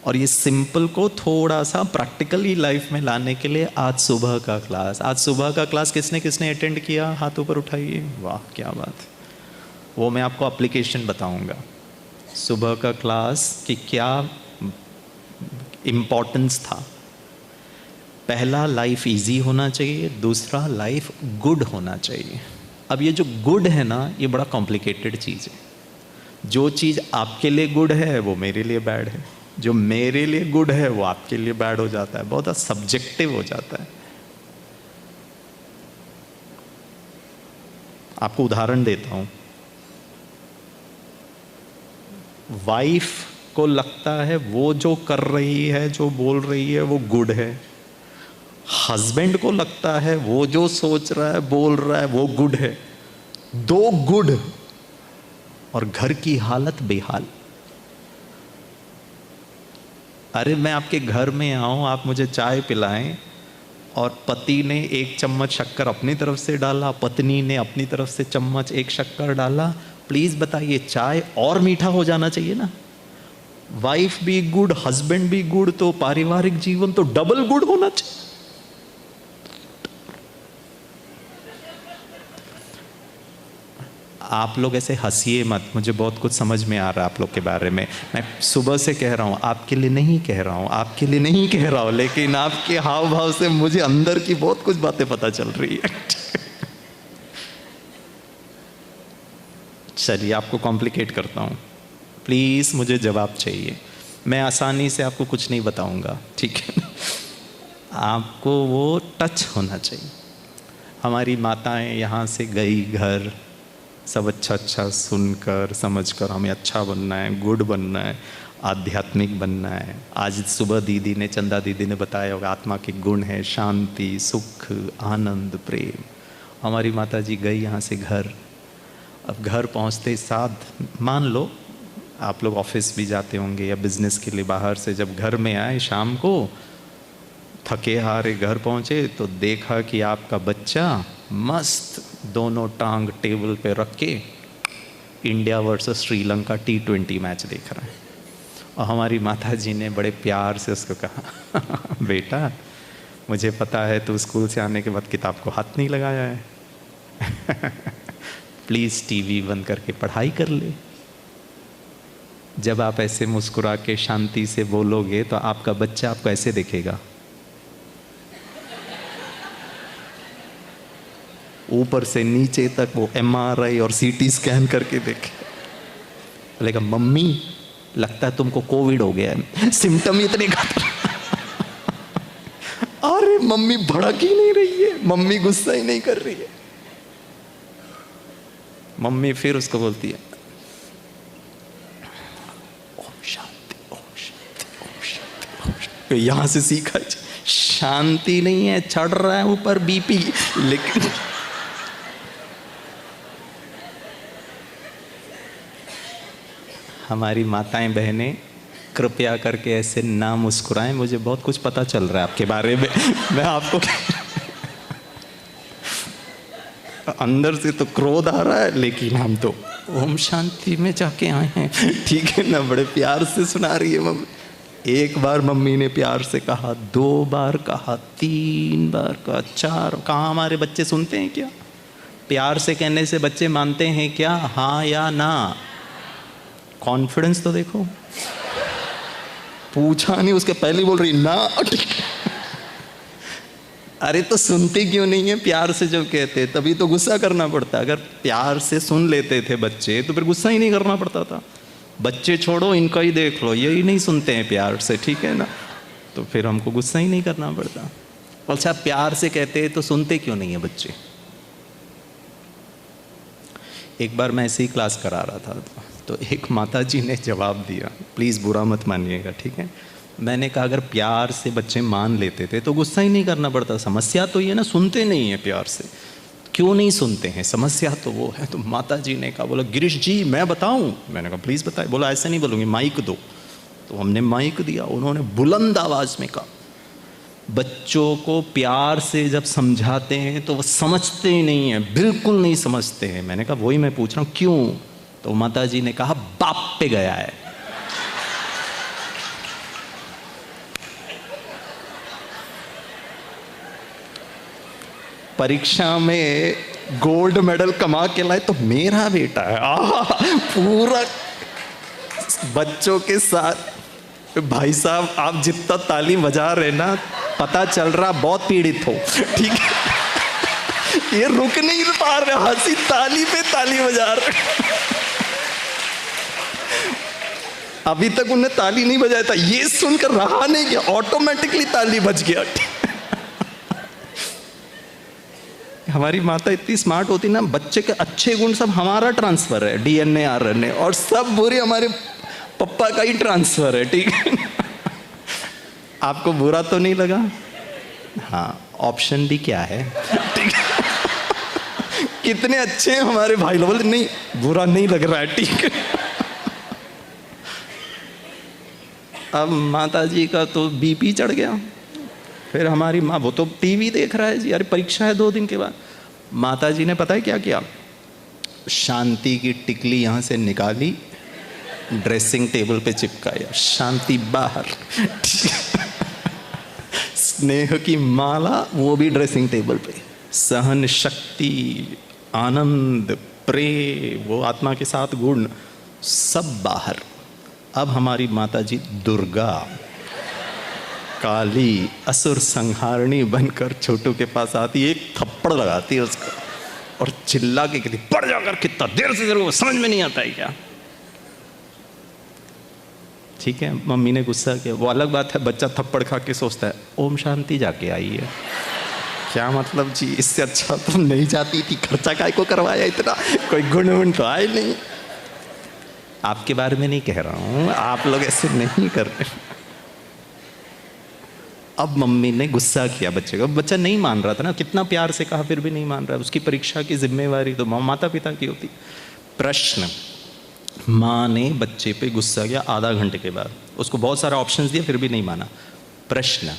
और ये सिंपल को थोड़ा सा प्रैक्टिकली लाइफ में लाने के लिए आज सुबह का क्लास किसने किसने अटेंड किया? हाथ ऊपर उठाइए। वाह क्या बात है। वो मैं आपको एप्लीकेशन बताऊंगा, सुबह का क्लास कि क्या इम्पोर्टेंस था। पहला, लाइफ इजी होना चाहिए। दूसरा, लाइफ गुड होना चाहिए। अब ये जो गुड है ना, ये बड़ा कॉम्प्लिकेटेड चीज़ है। जो चीज़ आपके लिए गुड है वो मेरे लिए बैड है, जो मेरे लिए गुड है वो आपके लिए बैड हो जाता है, बहुत सब्जेक्टिव हो जाता है। आपको उदाहरण देता हूं। वाइफ को लगता है वो जो कर रही है, जो बोल रही है, वो गुड है। हस्बैंड को लगता है वो जो सोच रहा है, बोल रहा है, वो गुड है। दो गुड और घर की हालत बेहाल। अरे मैं आपके घर में आऊं, आप मुझे चाय पिलाएं और पति ने 1 चम्मच शक्कर अपनी तरफ से डाला, पत्नी ने अपनी तरफ से चम्मच 1 शक्कर डाला, प्लीज बताइए, चाय और मीठा हो जाना चाहिए ना? वाइफ भी गुड, हस्बैंड भी गुड, तो पारिवारिक जीवन तो डबल गुड होना चाहिए। आप लोग ऐसे हंसिए मत, मुझे बहुत कुछ समझ में आ रहा है आप लोग के बारे में। मैं सुबह से कह रहा हूँ, आपके लिए नहीं कह रहा हूँ, आपके लिए नहीं कह रहा हूँ, लेकिन आपके हाव भाव से मुझे अंदर की बहुत कुछ बातें पता चल रही है। चलिए आपको कॉम्प्लिकेट करता हूँ, प्लीज़ मुझे जवाब चाहिए। मैं आसानी से आपको कुछ नहीं बताऊँगा, ठीक है? आपको वो टच होना चाहिए। हमारी माताएं यहाँ से गई घर, सब अच्छा अच्छा सुनकर समझकर हमें अच्छा बनना है, गुड बनना है, आध्यात्मिक बनना है। आज सुबह दीदी ने, चंदा दीदी ने बताया होगा, आत्मा के गुण है शांति, सुख, आनंद, प्रेम। हमारी माता जी गई यहाँ से घर। अब घर पहुँचते साथ, मान लो आप लोग ऑफिस भी जाते होंगे या बिजनेस के लिए बाहर से जब घर में आए शाम को, थके हारे घर पहुँचे तो देखा कि आपका बच्चा मस्त दोनों टांग टेबल पे रख के India versus Sri Lanka T20 match देख रहा है। और हमारी माता जी ने बड़े प्यार से उसको कहा बेटा मुझे पता है तू स्कूल से आने के बाद किताब को हाथ नहीं लगाया है प्लीज़ टीवी बंद करके पढ़ाई कर ले। जब आप ऐसे मुस्कुरा के शांति से बोलोगे तो आपका बच्चा आपको ऐसे देखेगा, ऊपर से नीचे तक वो MRI और CT स्कैन करके देखे, बोलेगा मम्मी लगता है तुमको कोविड हो गया है, सिम्टम इतने अरे मम्मी भड़क ही नहीं रही है, मम्मी गुस्सा ही नहीं कर रही है। मम्मी फिर उसको बोलती है ओम शांति ओम शांति ओम शांति ओम शांति। यहां से सीखा, शांति नहीं है, चढ़ रहा है ऊपर BP। लेकिन हमारी माताएं बहनें कृपया करके ऐसे ना मुस्कुराएं, मुझे बहुत कुछ पता चल रहा है आपके बारे में। मैं आपको अंदर से तो क्रोध आ रहा है, लेकिन हम तो ओम शांति में जाके आए हैं, ठीक है ना। बड़े प्यार से सुना रही है मम्मी। एक बार मम्मी ने प्यार से कहा, 2 बार कहा, 3 बार कहा, 4। कहाँ हमारे बच्चे सुनते हैं क्या? प्यार से कहने से बच्चे मानते हैं क्या? हाँ या ना? कॉन्फिडेंस तो देखो, पूछा नहीं उसके पहले बोल रही ना। अरे तो सुनते क्यों नहीं है? प्यार से जब कहते तभी तो गुस्सा करना पड़ता। अगर प्यार से सुन लेते थे बच्चे तो फिर गुस्सा ही नहीं करना पड़ता था। बच्चे छोड़ो, इनका ही देख लो, यही नहीं सुनते हैं प्यार से, ठीक है ना, तो फिर हमको गुस्सा ही नहीं करना पड़ता। अच्छा प्यार से कहते तो सुनते क्यों नहीं है बच्चे? एक बार मैं ऐसे ही क्लास करा रहा था तो एक माता जी ने जवाब दिया, प्लीज़ बुरा मत मानिएगा, ठीक है। मैंने कहा अगर प्यार से बच्चे मान लेते थे तो गुस्सा ही नहीं करना पड़ता। समस्या तो ये ना, सुनते नहीं है प्यार से। क्यों नहीं सुनते हैं? समस्या तो वो है। तो माता जी ने कहा, बोला गिरीश जी मैं बताऊं? मैंने कहा प्लीज़ बताए। बोला ऐसे नहीं बोलूँगी, माइक दो। तो हमने माइक दिया। उन्होंने बुलंद आवाज़ में कहा, बच्चों को प्यार से जब समझाते हैं तो वो समझते ही नहीं है, बिल्कुल नहीं समझते हैं। मैंने कहा वही मैं पूछ रहा हूँ क्यों? तो माता जी ने कहा बाप पे गया है। परीक्षा में गोल्ड मेडल कमा के लाए तो मेरा बेटा है। पूरा बच्चों के साथ। भाई साहब आप जितना ताली बजा रहे ना, पता चल रहा बहुत पीड़ित हो, ठीक है। ये रुक नहीं पा रहे, हंसी ताली पे ताली बजा रहे। अभी तक उन्हें ताली नहीं बजाया था, ये सुनकर रहा नहीं गया, ऑटोमेटिकली ताली बज गया। हमारी माता इतनी स्मार्ट होती ना, बच्चे के अच्छे गुण सब हमारा ट्रांसफर है, DNA RNA, और सब बुरे हमारे पप्पा का ही ट्रांसफर है, ठीक है। आपको बुरा तो नहीं लगा? हाँ, ऑप्शन भी क्या है, ठीक है। कितने अच्छे हैं हमारे भाई लोग, बोलते नहीं बुरा नहीं लग रहा है, ठीक है। अब माता जी का तो BP चढ़ गया। फिर हमारी माँ, वो तो टीवी देख रहा है जी, अरे परीक्षा है 2 दिन के बाद। माता जी ने पता है क्या किया? शांति की टिकली यहाँ से निकाली, ड्रेसिंग टेबल पे चिपकाया, शांति बाहर। स्नेह की माला, वो भी ड्रेसिंग टेबल पे। सहन शक्ति, आनंद, प्रेम, वो आत्मा के साथ गुण सब बाहर। अब हमारी माता जी दुर्गा, काली, असुर संहारणी बनकर छोटू के पास आती है, एक थप्पड़ लगाती है उसको और चिल्ला के कहती, पढ़ जाकर कितना देर से तेरे को समझ में नहीं आता है क्या? ठीक है, मम्मी ने गुस्सा किया, वो अलग बात है, बच्चा थप्पड़ खा के सोचता है ओम शांति जाके आई है। क्या मतलब जी, इससे अच्छा तुम नहीं जाती थी, खर्चा काय को करवाया इतना, कोई गुण वुण तो आए नहीं। आपके बारे में नहीं कह रहा हूं, आप लोग ऐसे नहीं कर रहे। अब मम्मी ने गुस्सा किया बच्चे को, बच्चा नहीं मान रहा था ना, कितना प्यार से कहा फिर भी नहीं मान रहा, उसकी परीक्षा की जिम्मेवारी तो माता पिता की होती। प्रश्न, माँ ने बच्चे पे गुस्सा किया आधा घंटे के बाद, उसको बहुत सारा ऑप्शंस दिया फिर भी नहीं माना। प्रश्न,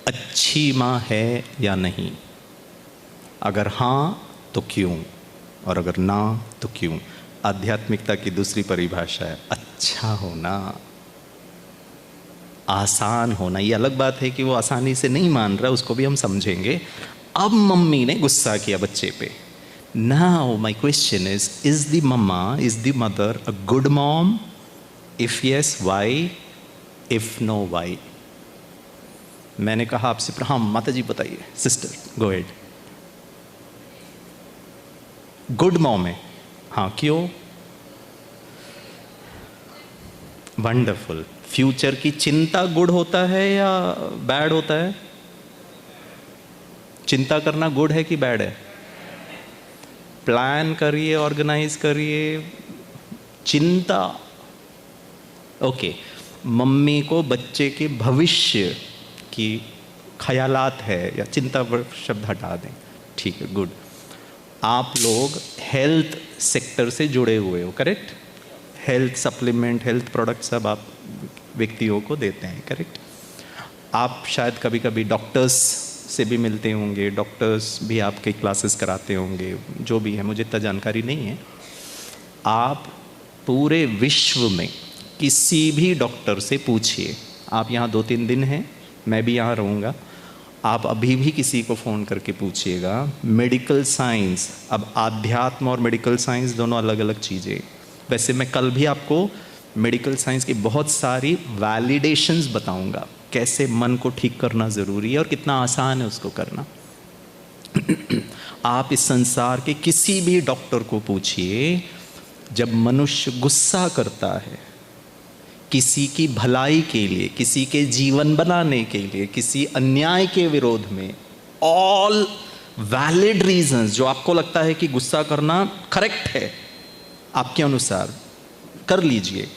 अच्छी माँ है या नहीं? अगर हाँ तो क्यों, और अगर ना तो क्यों? आध्यात्मिकता की दूसरी परिभाषा है अच्छा होना, आसान होना। ये अलग बात है कि वो आसानी से नहीं मान रहा, उसको भी हम समझेंगे। अब मम्मी ने गुस्सा किया बच्चे पे। Now my question is the mamma, is the mother a good mom? If yes why, if no why? मैंने कहा आपसे, हाँ माता जी बताइए, sister go ahead. Good mom है, हाँ क्यों? वंडरफुल। फ्यूचर की चिंता गुड होता है या बैड होता है? चिंता करना गुड है कि बैड है? प्लान करिए, ऑर्गेनाइज करिए, चिंता। ओके, मम्मी को बच्चे के भविष्य की ख्यालात है या चिंता शब्द हटा दें, ठीक है, गुड। आप लोग हेल्थ सेक्टर से जुड़े हुए हो, correct? Health supplement, health product सब आप व्यक्तियों को देते हैं, करेक्ट? आप शायद कभी कभी डॉक्टर्स से भी मिलते होंगे, डॉक्टर्स भी आपके क्लासेस कराते होंगे, जो भी है मुझे इतना जानकारी नहीं है। आप पूरे विश्व में किसी भी डॉक्टर से पूछिए, आप यहाँ 2-3 दिन हैं, मैं भी यहाँ रहूँगा, आप अभी भी किसी को फ़ोन करके पूछिएगा। मेडिकल साइंस, अब आध्यात्म और मेडिकल साइंस दोनों अलग अलग चीज़ें। वैसे मैं कल भी आपको मेडिकल साइंस की बहुत सारी वैलिडेशंस बताऊंगा, कैसे मन को ठीक करना ज़रूरी है और कितना आसान है उसको करना। आप इस संसार के किसी भी डॉक्टर को पूछिए, जब मनुष्य गुस्सा करता है किसी की भलाई के लिए, किसी के जीवन बनाने के लिए, किसी अन्याय के विरोध में, ऑल वैलिड रीजंस जो आपको लगता है कि गुस्सा करना करेक्ट है आपके अनुसार, कर लीजिए।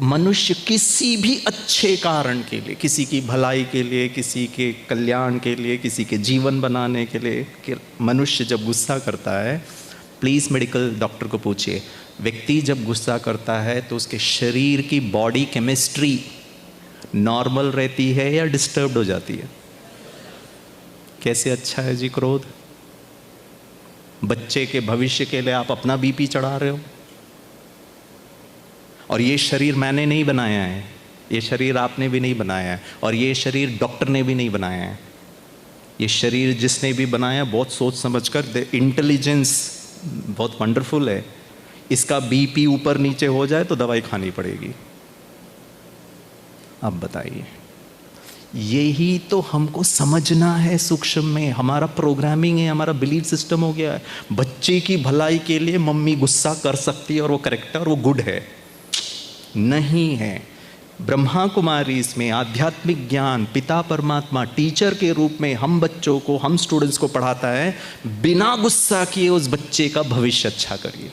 मनुष्य किसी भी अच्छे कारण के लिए, किसी की भलाई के लिए, किसी के कल्याण के लिए, किसी के जीवन बनाने के लिए, कि मनुष्य जब गुस्सा करता है, प्लीज़ मेडिकल डॉक्टर को पूछिए, व्यक्ति जब गुस्सा करता है तो उसके शरीर की बॉडी केमिस्ट्री नॉर्मल रहती है या डिस्टर्ब्ड हो जाती है? कैसे अच्छा है जी क्रोध? बच्चे के भविष्य के लिए आप अपना बीपी चढ़ा रहे हो। और ये शरीर मैंने नहीं बनाया है, ये शरीर आपने भी नहीं बनाया है, और ये शरीर डॉक्टर ने भी नहीं बनाया है। ये शरीर जिसने भी बनाया बहुत सोच समझकर, द इंटेलिजेंस बहुत वंडरफुल है। इसका बीपी ऊपर नीचे हो जाए तो दवाई खानी पड़ेगी। अब बताइए, यही तो हमको समझना है सूक्ष्म में। हमारा प्रोग्रामिंग है, हमारा बिलीफ सिस्टम हो गया है, बच्चे की भलाई के लिए मम्मी गुस्सा कर सकती है और वो करेक्ट है और वो गुड है। नहीं है। ब्रह्मा कुमारी इसमें आध्यात्मिक ज्ञान, पिता परमात्मा टीचर के रूप में हम बच्चों को, हम स्टूडेंट्स को पढ़ाता है, बिना गुस्सा किए उस बच्चे का भविष्य अच्छा करिए,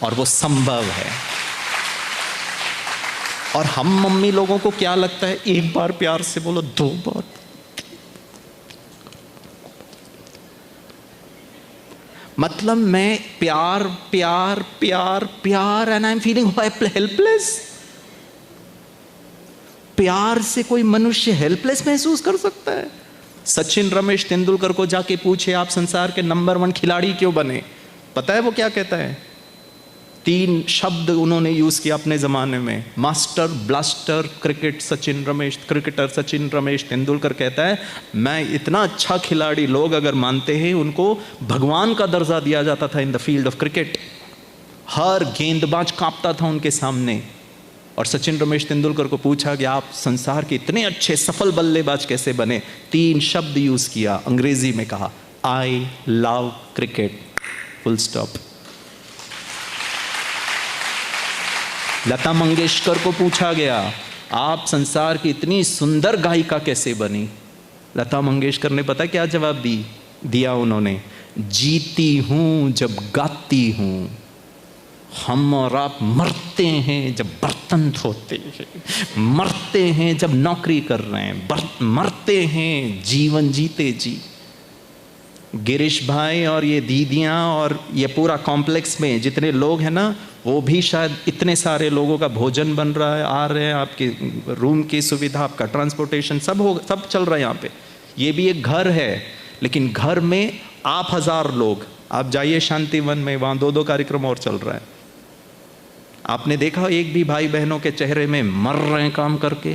और वो संभव है। और हम मम्मी लोगों को क्या लगता है, एक बार प्यार से बोलो, 2 बार, मतलब मैं प्यार प्यार प्यार प्यार, and I am feeling helpless. प्यार से कोई मनुष्य हेल्पलेस महसूस कर सकता है? सचिन रमेश तेंदुलकर को जाके पूछे आप संसार के नंबर 1 खिलाड़ी क्यों बने, पता है वो क्या कहता है? 3 शब्द उन्होंने यूज किया अपने जमाने में, master blaster cricket Sachin Ramesh, cricketer Sachin Ramesh Tendulkar कहता है, मैं इतना अच्छा खिलाड़ी, लोग अगर मानते हैं उनको भगवान का दर्जा दिया जाता था in the field of cricket. हर गेंदबाज कांपता था उनके सामने। और सचिन रमेश तेंदुलकर को पूछा कि आप संसार के इतने अच्छे सफल बल्लेबाज कैसे बने? 3 शब्द यूज किया, अंग्रेजी में कहा, I love cricket, full stop. Lata Mangeshkar को पूछा गया, आप संसार की इतनी सुंदर गायिका कैसे बनी? लता मंगेशकर ने पता क्या जवाब दिया उन्होंने? जीती हूं जब गाती हूं, हम और आप मरते हैं जब बर्तन धोते हैं, मरते हैं जब नौकरी कर रहे हैं, मरते हैं जीवन जीते जी। गिरीश भाई और ये दीदियाँ और ये पूरा कॉम्प्लेक्स में जितने लोग हैं ना, वो भी शायद इतने सारे लोगों का भोजन बन रहा है, आ रहे हैं, आपके रूम की सुविधा, आपका ट्रांसपोर्टेशन सब चल रहा है यहाँ पे। ये भी एक घर है, लेकिन घर में आप 1000 लोग, आप जाइए शांतिवन में, वहाँ 2-2 कार्यक्रम और चल रहा है। आपने देखा एक भी भाई बहनों के चेहरे में मर रहे हैं काम करके?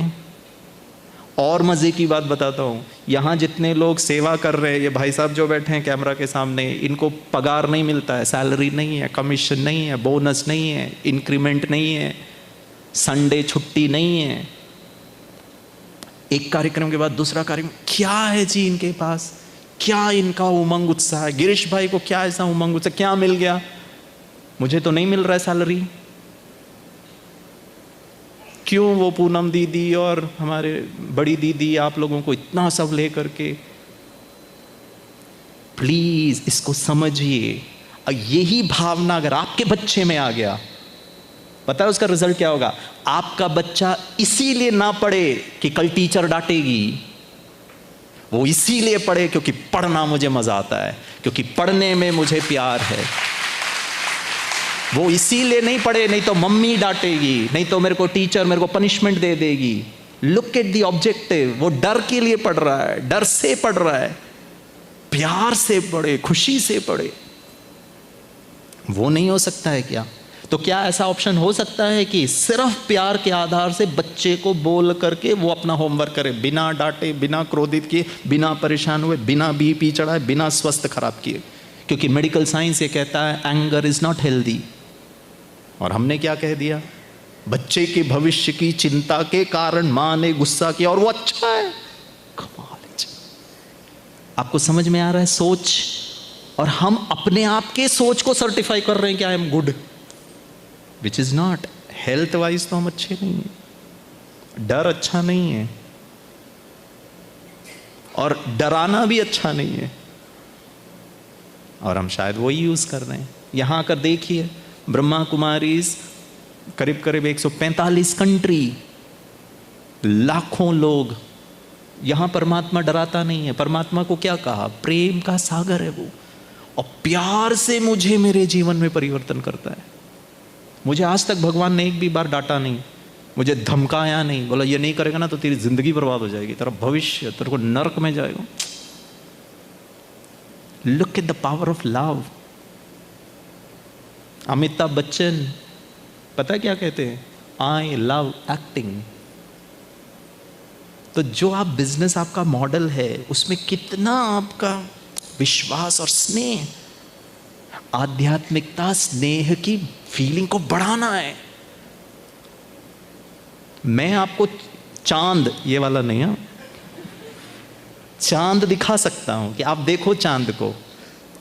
और मज़े की बात बताता हूँ, यहाँ जितने लोग सेवा कर रहे हैं, ये भाई साहब जो बैठे हैं कैमरा के सामने, इनको पगार नहीं मिलता है, सैलरी नहीं है, कमीशन नहीं है, बोनस नहीं है, इंक्रीमेंट नहीं है, संडे छुट्टी नहीं है। एक कार्यक्रम के बाद दूसरा कार्यक्रम, क्या है जी इनके पास? क्या इनका उमंग उत्साह है? गिरीश भाई को क्या ऐसा उमंग उत्साह, क्या मिल गया? मुझे तो नहीं मिल रहा है सैलरी। क्यों वो पूनम दीदी और हमारे बड़ी दीदी आप लोगों को इतना सब ले करके? प्लीज इसको समझिए। यही भावना अगर आपके बच्चे में आ गया, पता है उसका रिजल्ट क्या होगा? आपका बच्चा इसीलिए ना पढ़े कि कल टीचर डांटेगी, वो इसीलिए पढ़े क्योंकि पढ़ना मुझे मजा आता है, क्योंकि पढ़ने में मुझे प्यार है। वो इसीलिए नहीं पढ़े, नहीं तो मम्मी डांटेगी, नहीं तो मेरे को टीचर मेरे को पनिशमेंट दे देगी। Look at the objective. वो डर के लिए पढ़ रहा है, डर से पढ़ रहा है। प्यार से पढ़े, खुशी से पढ़े। वो नहीं हो सकता है क्या? तो क्या ऐसा ऑप्शन हो सकता है कि सिर्फ प्यार के आधार से बच्चे को बोल करके वो अपना होमवर्क करे, बिना डांटे, बिना क्रोधित किए, बिना परेशान हुए, बिना बीपी चढ़ाए, बिना स्वास्थ्य खराब किए? क्योंकि मेडिकल साइंस ये कहता है एंगर इज नॉट हेल्दी। और हमने क्या कह दिया? बच्चे के भविष्य की चिंता के कारण मां ने गुस्सा किया और वो अच्छा है। कमाल है। आपको समझ में आ रहा है सोच? और हम अपने आप के सोच को सर्टिफाई कर रहे हैं कि I am good, which is not. Health wise तो हम अच्छे नहीं हैं, डर अच्छा नहीं है, और डराना भी अच्छा नहीं है, और हम शायद वही यूज कर रहे हैं। यहां आकर देखिए, ब्रह्मा कुमारीज करीब करीब 145 कंट्री, लाखों लोग। यहां परमात्मा डराता नहीं है। परमात्मा को क्या कहा? प्रेम का सागर है वो, और प्यार से मुझे मेरे जीवन में परिवर्तन करता है। मुझे आज तक भगवान ने एक भी बार डांटा नहीं, मुझे धमकाया नहीं, बोला ये नहीं करेगा ना तो तेरी जिंदगी बर्बाद हो जाएगी, तेरा भविष्य, तेरे को नरक में जाएगा। Look at the power of love. Amitabh Bachchan पता है क्या कहते हैं? I love acting. तो जो आप बिजनेस, आपका मॉडल है, उसमें कितना आपका विश्वास और स्नेह, आध्यात्मिकता, स्नेह की फीलिंग को बढ़ाना है। मैं आपको चांद, ये वाला नहीं है, चांद दिखा सकता हूं कि आप देखो चांद को,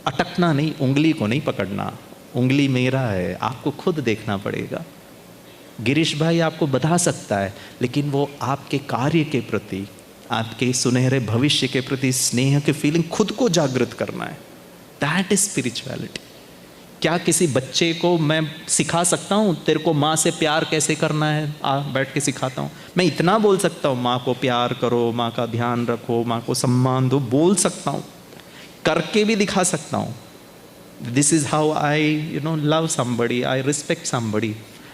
अटकना नहीं, उंगली को नहीं पकड़ना। उंगली मेरा है, आपको खुद देखना पड़ेगा। गिरीश भाई आपको बता सकता है, लेकिन वो आपके कार्य के प्रति, आपके सुनहरे भविष्य के प्रति स्नेह की फीलिंग खुद को जागृत करना है। That is spirituality. क्या किसी बच्चे को मैं सिखा सकता हूँ तेरे को माँ से प्यार कैसे करना है? बैठ के सिखाता हूँ। मैं इतना बोल सकता हूँ, माँ को प्यार करो, माँ का ध्यान रखो, माँ को सम्मान दो, बोल सकता हूँ, करके भी दिखा सकता हूँ। This is how I love somebody, I respect somebody,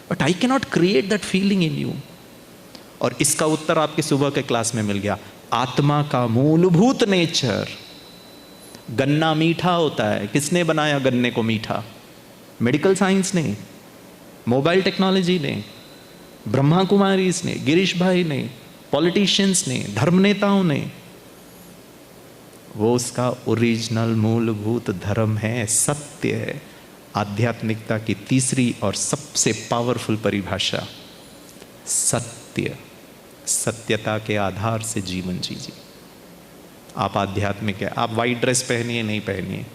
but I can not create that feeling in you. और इसका उत्तर आपके सुबह के क्लास में मिल गया। आत्मा का मूलभूत नेचर, गन्ना मीठा होता है। किसने बनाया गन्ने को मीठा? मेडिकल साइंस ने, मोबाइल टेक्नोलॉजी ने, ब्रह्मा कुमारीज ने, गिरीश भाई ने, पॉलिटिशियंस ने, धर्म नेताओं ने। वो उसका ओरिजिनल मूलभूत धर्म है, सत्य है। आध्यात्मिकता की तीसरी और सबसे पावरफुल परिभाषा सत्य। सत्यता के आधार से जीवन जीजिए। आप आध्यात्मिक है, आप वाइट ड्रेस पहनिए नहीं पहनिए,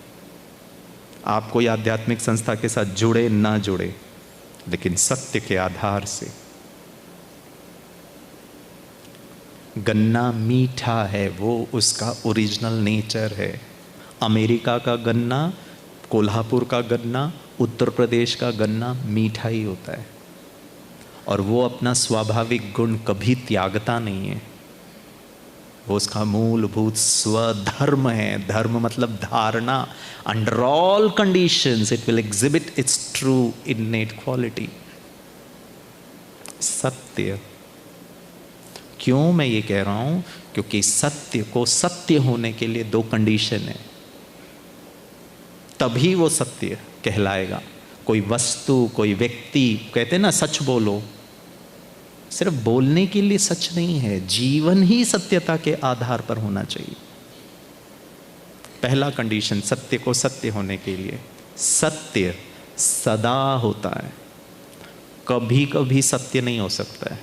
आप कोई आध्यात्मिक संस्था के साथ जुड़े ना जुड़े, लेकिन सत्य के आधार से। गन्ना मीठा है, वो उसका ओरिजिनल नेचर है। अमेरिका का गन्ना, कोल्हापुर का गन्ना, उत्तर प्रदेश का गन्ना मीठा ही होता है, और वो अपना स्वाभाविक गुण कभी त्यागता नहीं है। वो उसका मूलभूत स्वधर्म है। धर्म मतलब धारणा। Under all conditions it will exhibit it's true innate quality. सत्य। क्यों मैं ये कह रहा हूं? क्योंकि सत्य को सत्य होने के लिए दो कंडीशन है, तभी वो सत्य कहलाएगा। कोई वस्तु, कोई व्यक्ति, कहते हैं ना सच बोलो, सिर्फ बोलने के लिए सच नहीं है, जीवन ही सत्यता के आधार पर होना चाहिए। पहला कंडीशन सत्य को सत्य होने के लिए। सत्य सदा होता है, कभी कभी सत्य नहीं हो सकता है।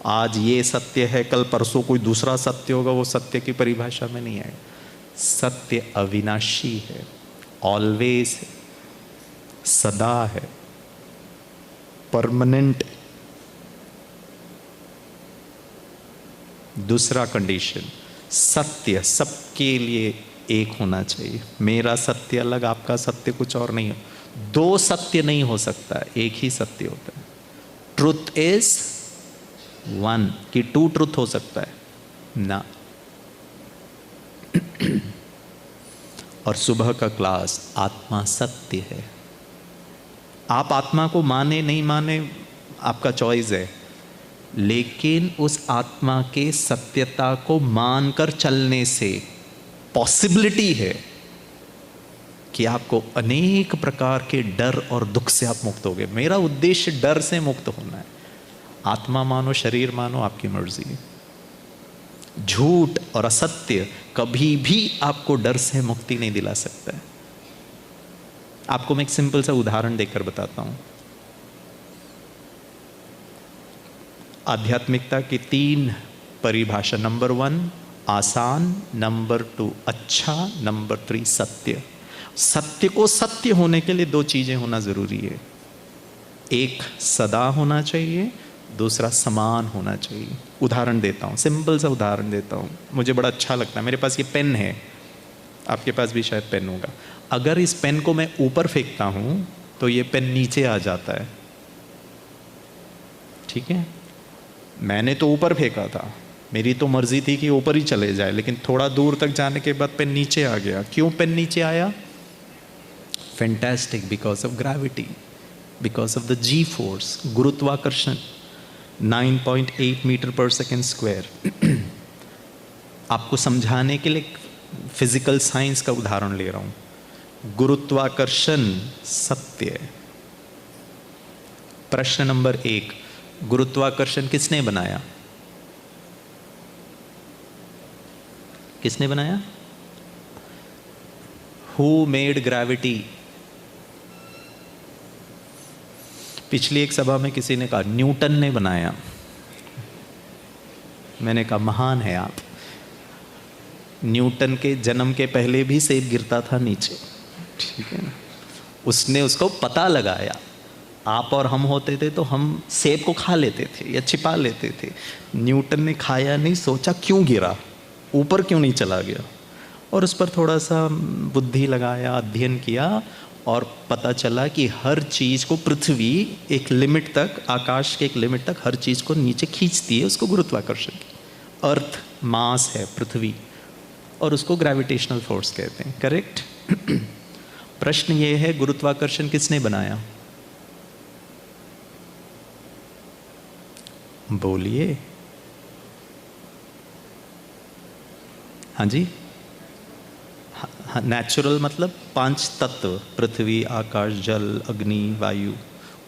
आज ये सत्य है, कल परसों कोई दूसरा सत्य होगा, वो सत्य की परिभाषा में नहीं आएगा। सत्य अविनाशी है, ऑलवेज है, सदा है, परमानेंट। दूसरा कंडीशन, सत्य सबके लिए एक होना चाहिए। मेरा सत्य अलग, आपका सत्य कुछ और नहीं हो। दो सत्य नहीं हो सकता, एक ही सत्य होता है। Truth is one. कि टू ट्रुथ हो सकता है ना। और सुबह का क्लास, आत्मा सत्य है। आप आत्मा को माने नहीं माने आपका चॉइस है, लेकिन उस आत्मा के सत्यता को मानकर चलने से पॉसिबिलिटी है कि आपको अनेक प्रकार के डर और दुख से आप मुक्त होगे। मेरा उद्देश्य डर से मुक्त होना है। आत्मा मानो, शरीर मानो, आपकी मर्जी है। झूठ और असत्य कभी भी आपको डर से मुक्ति नहीं दिला सकता है। आपको मैं एक सिंपल सा उदाहरण देकर बताता हूं। आध्यात्मिकता की 3 परिभाषा। नंबर 1 आसान, नंबर 2 अच्छा, नंबर 3 सत्य। सत्य को सत्य होने के लिए 2 चीजें होना जरूरी है। एक सदा होना चाहिए, दूसरा समान होना चाहिए। उदाहरण देता हूँ, सिंपल सा उदाहरण देता हूँ, मुझे बड़ा अच्छा लगता है। मेरे पास ये पेन है, आपके पास भी शायद पेन होगा। अगर इस पेन को मैं ऊपर फेंकता हूँ तो ये पेन नीचे आ जाता है, ठीक है। मैंने तो ऊपर फेंका था, मेरी तो मर्जी थी कि ऊपर ही चले जाए, लेकिन थोड़ा दूर तक जाने के बाद पेन नीचे आ गया। क्यों पेन नीचे आया? Fantastic, because of gravity, because of the G force, गुरुत्वाकर्षण। 9.8 मीटर पर सेकेंड स्क्वायर। आपको समझाने के लिए फिजिकल साइंस का उदाहरण ले रहा हूं। गुरुत्वाकर्षण सत्य है। प्रश्न नंबर 1, गुरुत्वाकर्षण किसने बनाया? किसने बनाया? Who made gravity? पिछली एक सभा में किसी ने कहा न्यूटन ने बनाया। मैंने कहा महान है आप। न्यूटन के जन्म के पहले भी सेब गिरता था नीचे, ठीक है ना। उसने उसको पता लगाया। आप और हम होते थे तो हम सेब को खा लेते थे या छिपा लेते थे। न्यूटन ने खाया नहीं, सोचा क्यों गिरा, ऊपर क्यों नहीं चला गया, और उस पर थोड़ा सा बुद्धि लगाया, अध्ययन किया, और पता चला कि हर चीज़ को पृथ्वी एक लिमिट तक, आकाश के एक लिमिट तक हर चीज़ को नीचे खींचती है। उसको गुरुत्वाकर्षण, अर्थ मास है पृथ्वी, और उसको ग्रेविटेशनल फोर्स कहते हैं। करेक्ट। प्रश्न ये है, गुरुत्वाकर्षण किसने बनाया? बोलिए। हाँ जी। नेचुरल मतलब 5 तत्व, पृथ्वी, आकाश, जल, अग्नि, वायु,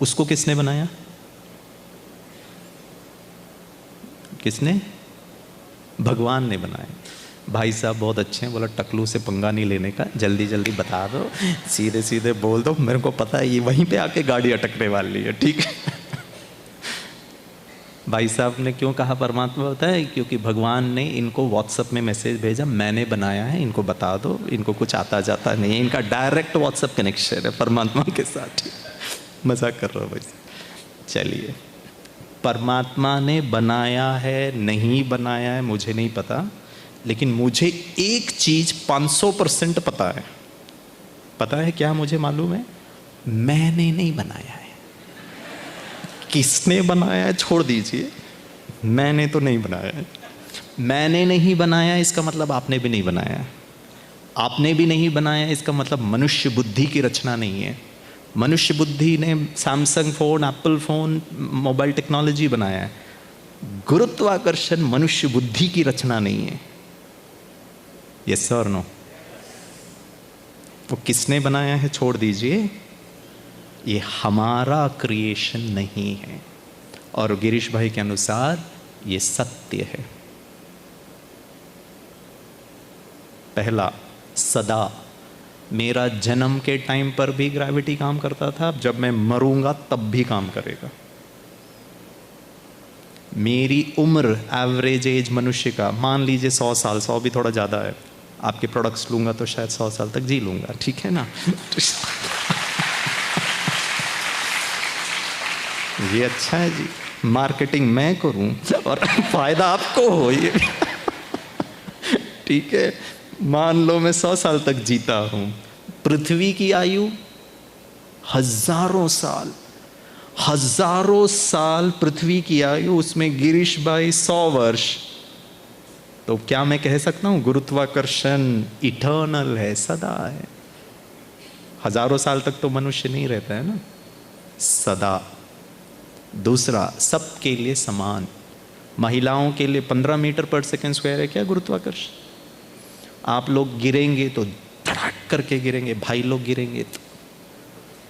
उसको किसने बनाया? किसने? भगवान ने बनाया। भाई साहब बहुत अच्छे हैं, बोला टकलू से पंगा नहीं लेने का, जल्दी जल्दी बता दो, सीधे सीधे बोल दो, मेरे को पता है ये वहीं पे आके गाड़ी अटकने वाली है, ठीक है। भाई साहब ने क्यों कहा परमात्मा होता है? क्योंकि भगवान ने इनको व्हाट्सएप में मैसेज भेजा, मैंने बनाया है, इनको बता दो, इनको कुछ आता जाता नहीं है, इनका डायरेक्ट व्हाट्सएप कनेक्शन है परमात्मा के साथ। मजाक कर रहा हूँ भाई। चलिए, परमात्मा ने बनाया है नहीं बनाया है मुझे नहीं पता, लेकिन मुझे एक चीज 500% पता है। पता है क्या? मुझे मालूम है, मैंने नहीं बनाया है। किसने बनाया है छोड़ दीजिए, मैंने तो नहीं बनाया है। मैंने नहीं बनाया इसका मतलब आपने भी नहीं बनाया। आपने भी नहीं बनाया इसका मतलब मनुष्य बुद्धि की रचना नहीं है। मनुष्य बुद्धि ने Samsung phone, Apple phone, mobile technology बनाया है। गुरुत्वाकर्षण मनुष्य बुद्धि की रचना नहीं है। यस और नो? वो किसने बनाया है छोड़ दीजिए, ये हमारा क्रिएशन नहीं है। और गिरीश भाई के अनुसार ये सत्य है। पहला, सदा, मेरा जन्म के टाइम पर भी ग्रेविटी काम करता था, जब मैं मरूंगा तब भी काम करेगा। मेरी उम्र, एवरेज एज मनुष्य का मान लीजिए 100 साल, 100 भी थोड़ा ज़्यादा है, आपके प्रोडक्ट्स लूंगा तो शायद 100 साल तक जी लूंगा, ठीक है ना? ये अच्छा है जी, मार्केटिंग मैं करूं और फायदा आपको हो, ये ठीक है। मान लो मैं 100 साल तक जीता हूं। पृथ्वी की आयु हजारों साल, हजारों साल पृथ्वी की आयु, उसमें गिरीश भाई 100 वर्ष। तो क्या मैं कह सकता हूं गुरुत्वाकर्षण इटर्नल है, सदा है? हजारों साल तक तो मनुष्य नहीं रहता है ना, सदा। दूसरा, सबके लिए समान। महिलाओं के लिए 15 मीटर पर सेकेंड स्क्वायर है क्या गुरुत्वाकर्षण? आप लोग गिरेंगे तो धड़ाक करके गिरेंगे, भाई लोग गिरेंगे तो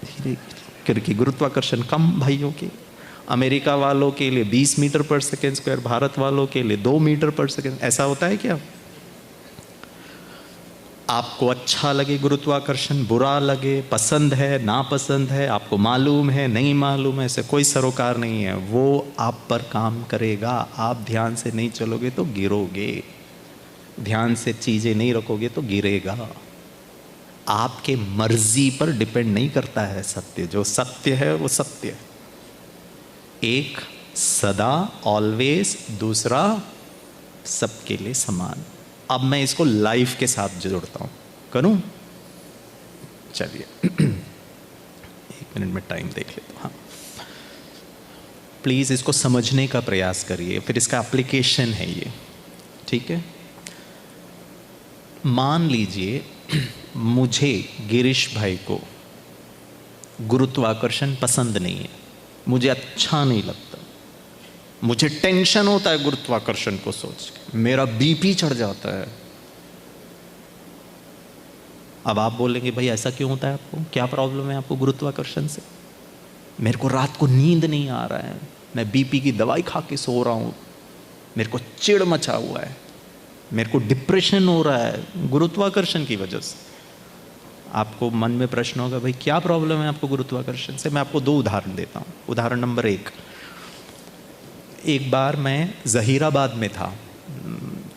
धीरे करके। गुरुत्वाकर्षण कम भाइयों के। अमेरिका वालों के लिए 20 मीटर पर सेकेंड स्क्वायर, भारत वालों के लिए 2 मीटर पर सेकेंड। ऐसा होता है क्या? आपको अच्छा लगे गुरुत्वाकर्षण, बुरा लगे, पसंद है ना पसंद है, आपको मालूम है नहीं मालूम है, ऐसे कोई सरोकार नहीं है। वो आप पर काम करेगा। आप ध्यान से नहीं चलोगे तो गिरोगे, ध्यान से चीजें नहीं रखोगे तो गिरेगा। आपके मर्जी पर डिपेंड नहीं करता है सत्य। जो सत्य है वो सत्य है। एक, सदा, ऑलवेज। दूसरा, सबके लिए समान। अब मैं इसको लाइफ के साथ जोड़ता हूं, करूं? चलिए 1 मिनट में टाइम देख लेता हूं। हाँ, प्लीज इसको समझने का प्रयास करिए, फिर इसका एप्लीकेशन है ये, ठीक है? मान लीजिए मुझे, गिरीश भाई को गुरुत्वाकर्षण पसंद नहीं है, मुझे अच्छा नहीं लगता, मुझे टेंशन होता है गुरुत्वाकर्षण को सोच के, मेरा बीपी चढ़ जाता है। अब आप बोलेंगे भाई ऐसा क्यों होता है आपको, क्या प्रॉब्लम है आपको गुरुत्वाकर्षण से? मेरे को रात को नींद नहीं आ रहा है, मैं बीपी की दवाई खा के सो रहा हूं, मेरे को चिढ़ मचा हुआ है, मेरे को डिप्रेशन हो रहा है गुरुत्वाकर्षण की वजह से। आपको मन में प्रश्न होगा भाई क्या प्रॉब्लम है आपको गुरुत्वाकर्षण से? मैं आपको 2 उदाहरण देता हूँ। उदाहरण नंबर 1, एक बार मैं जहीराबाद में था,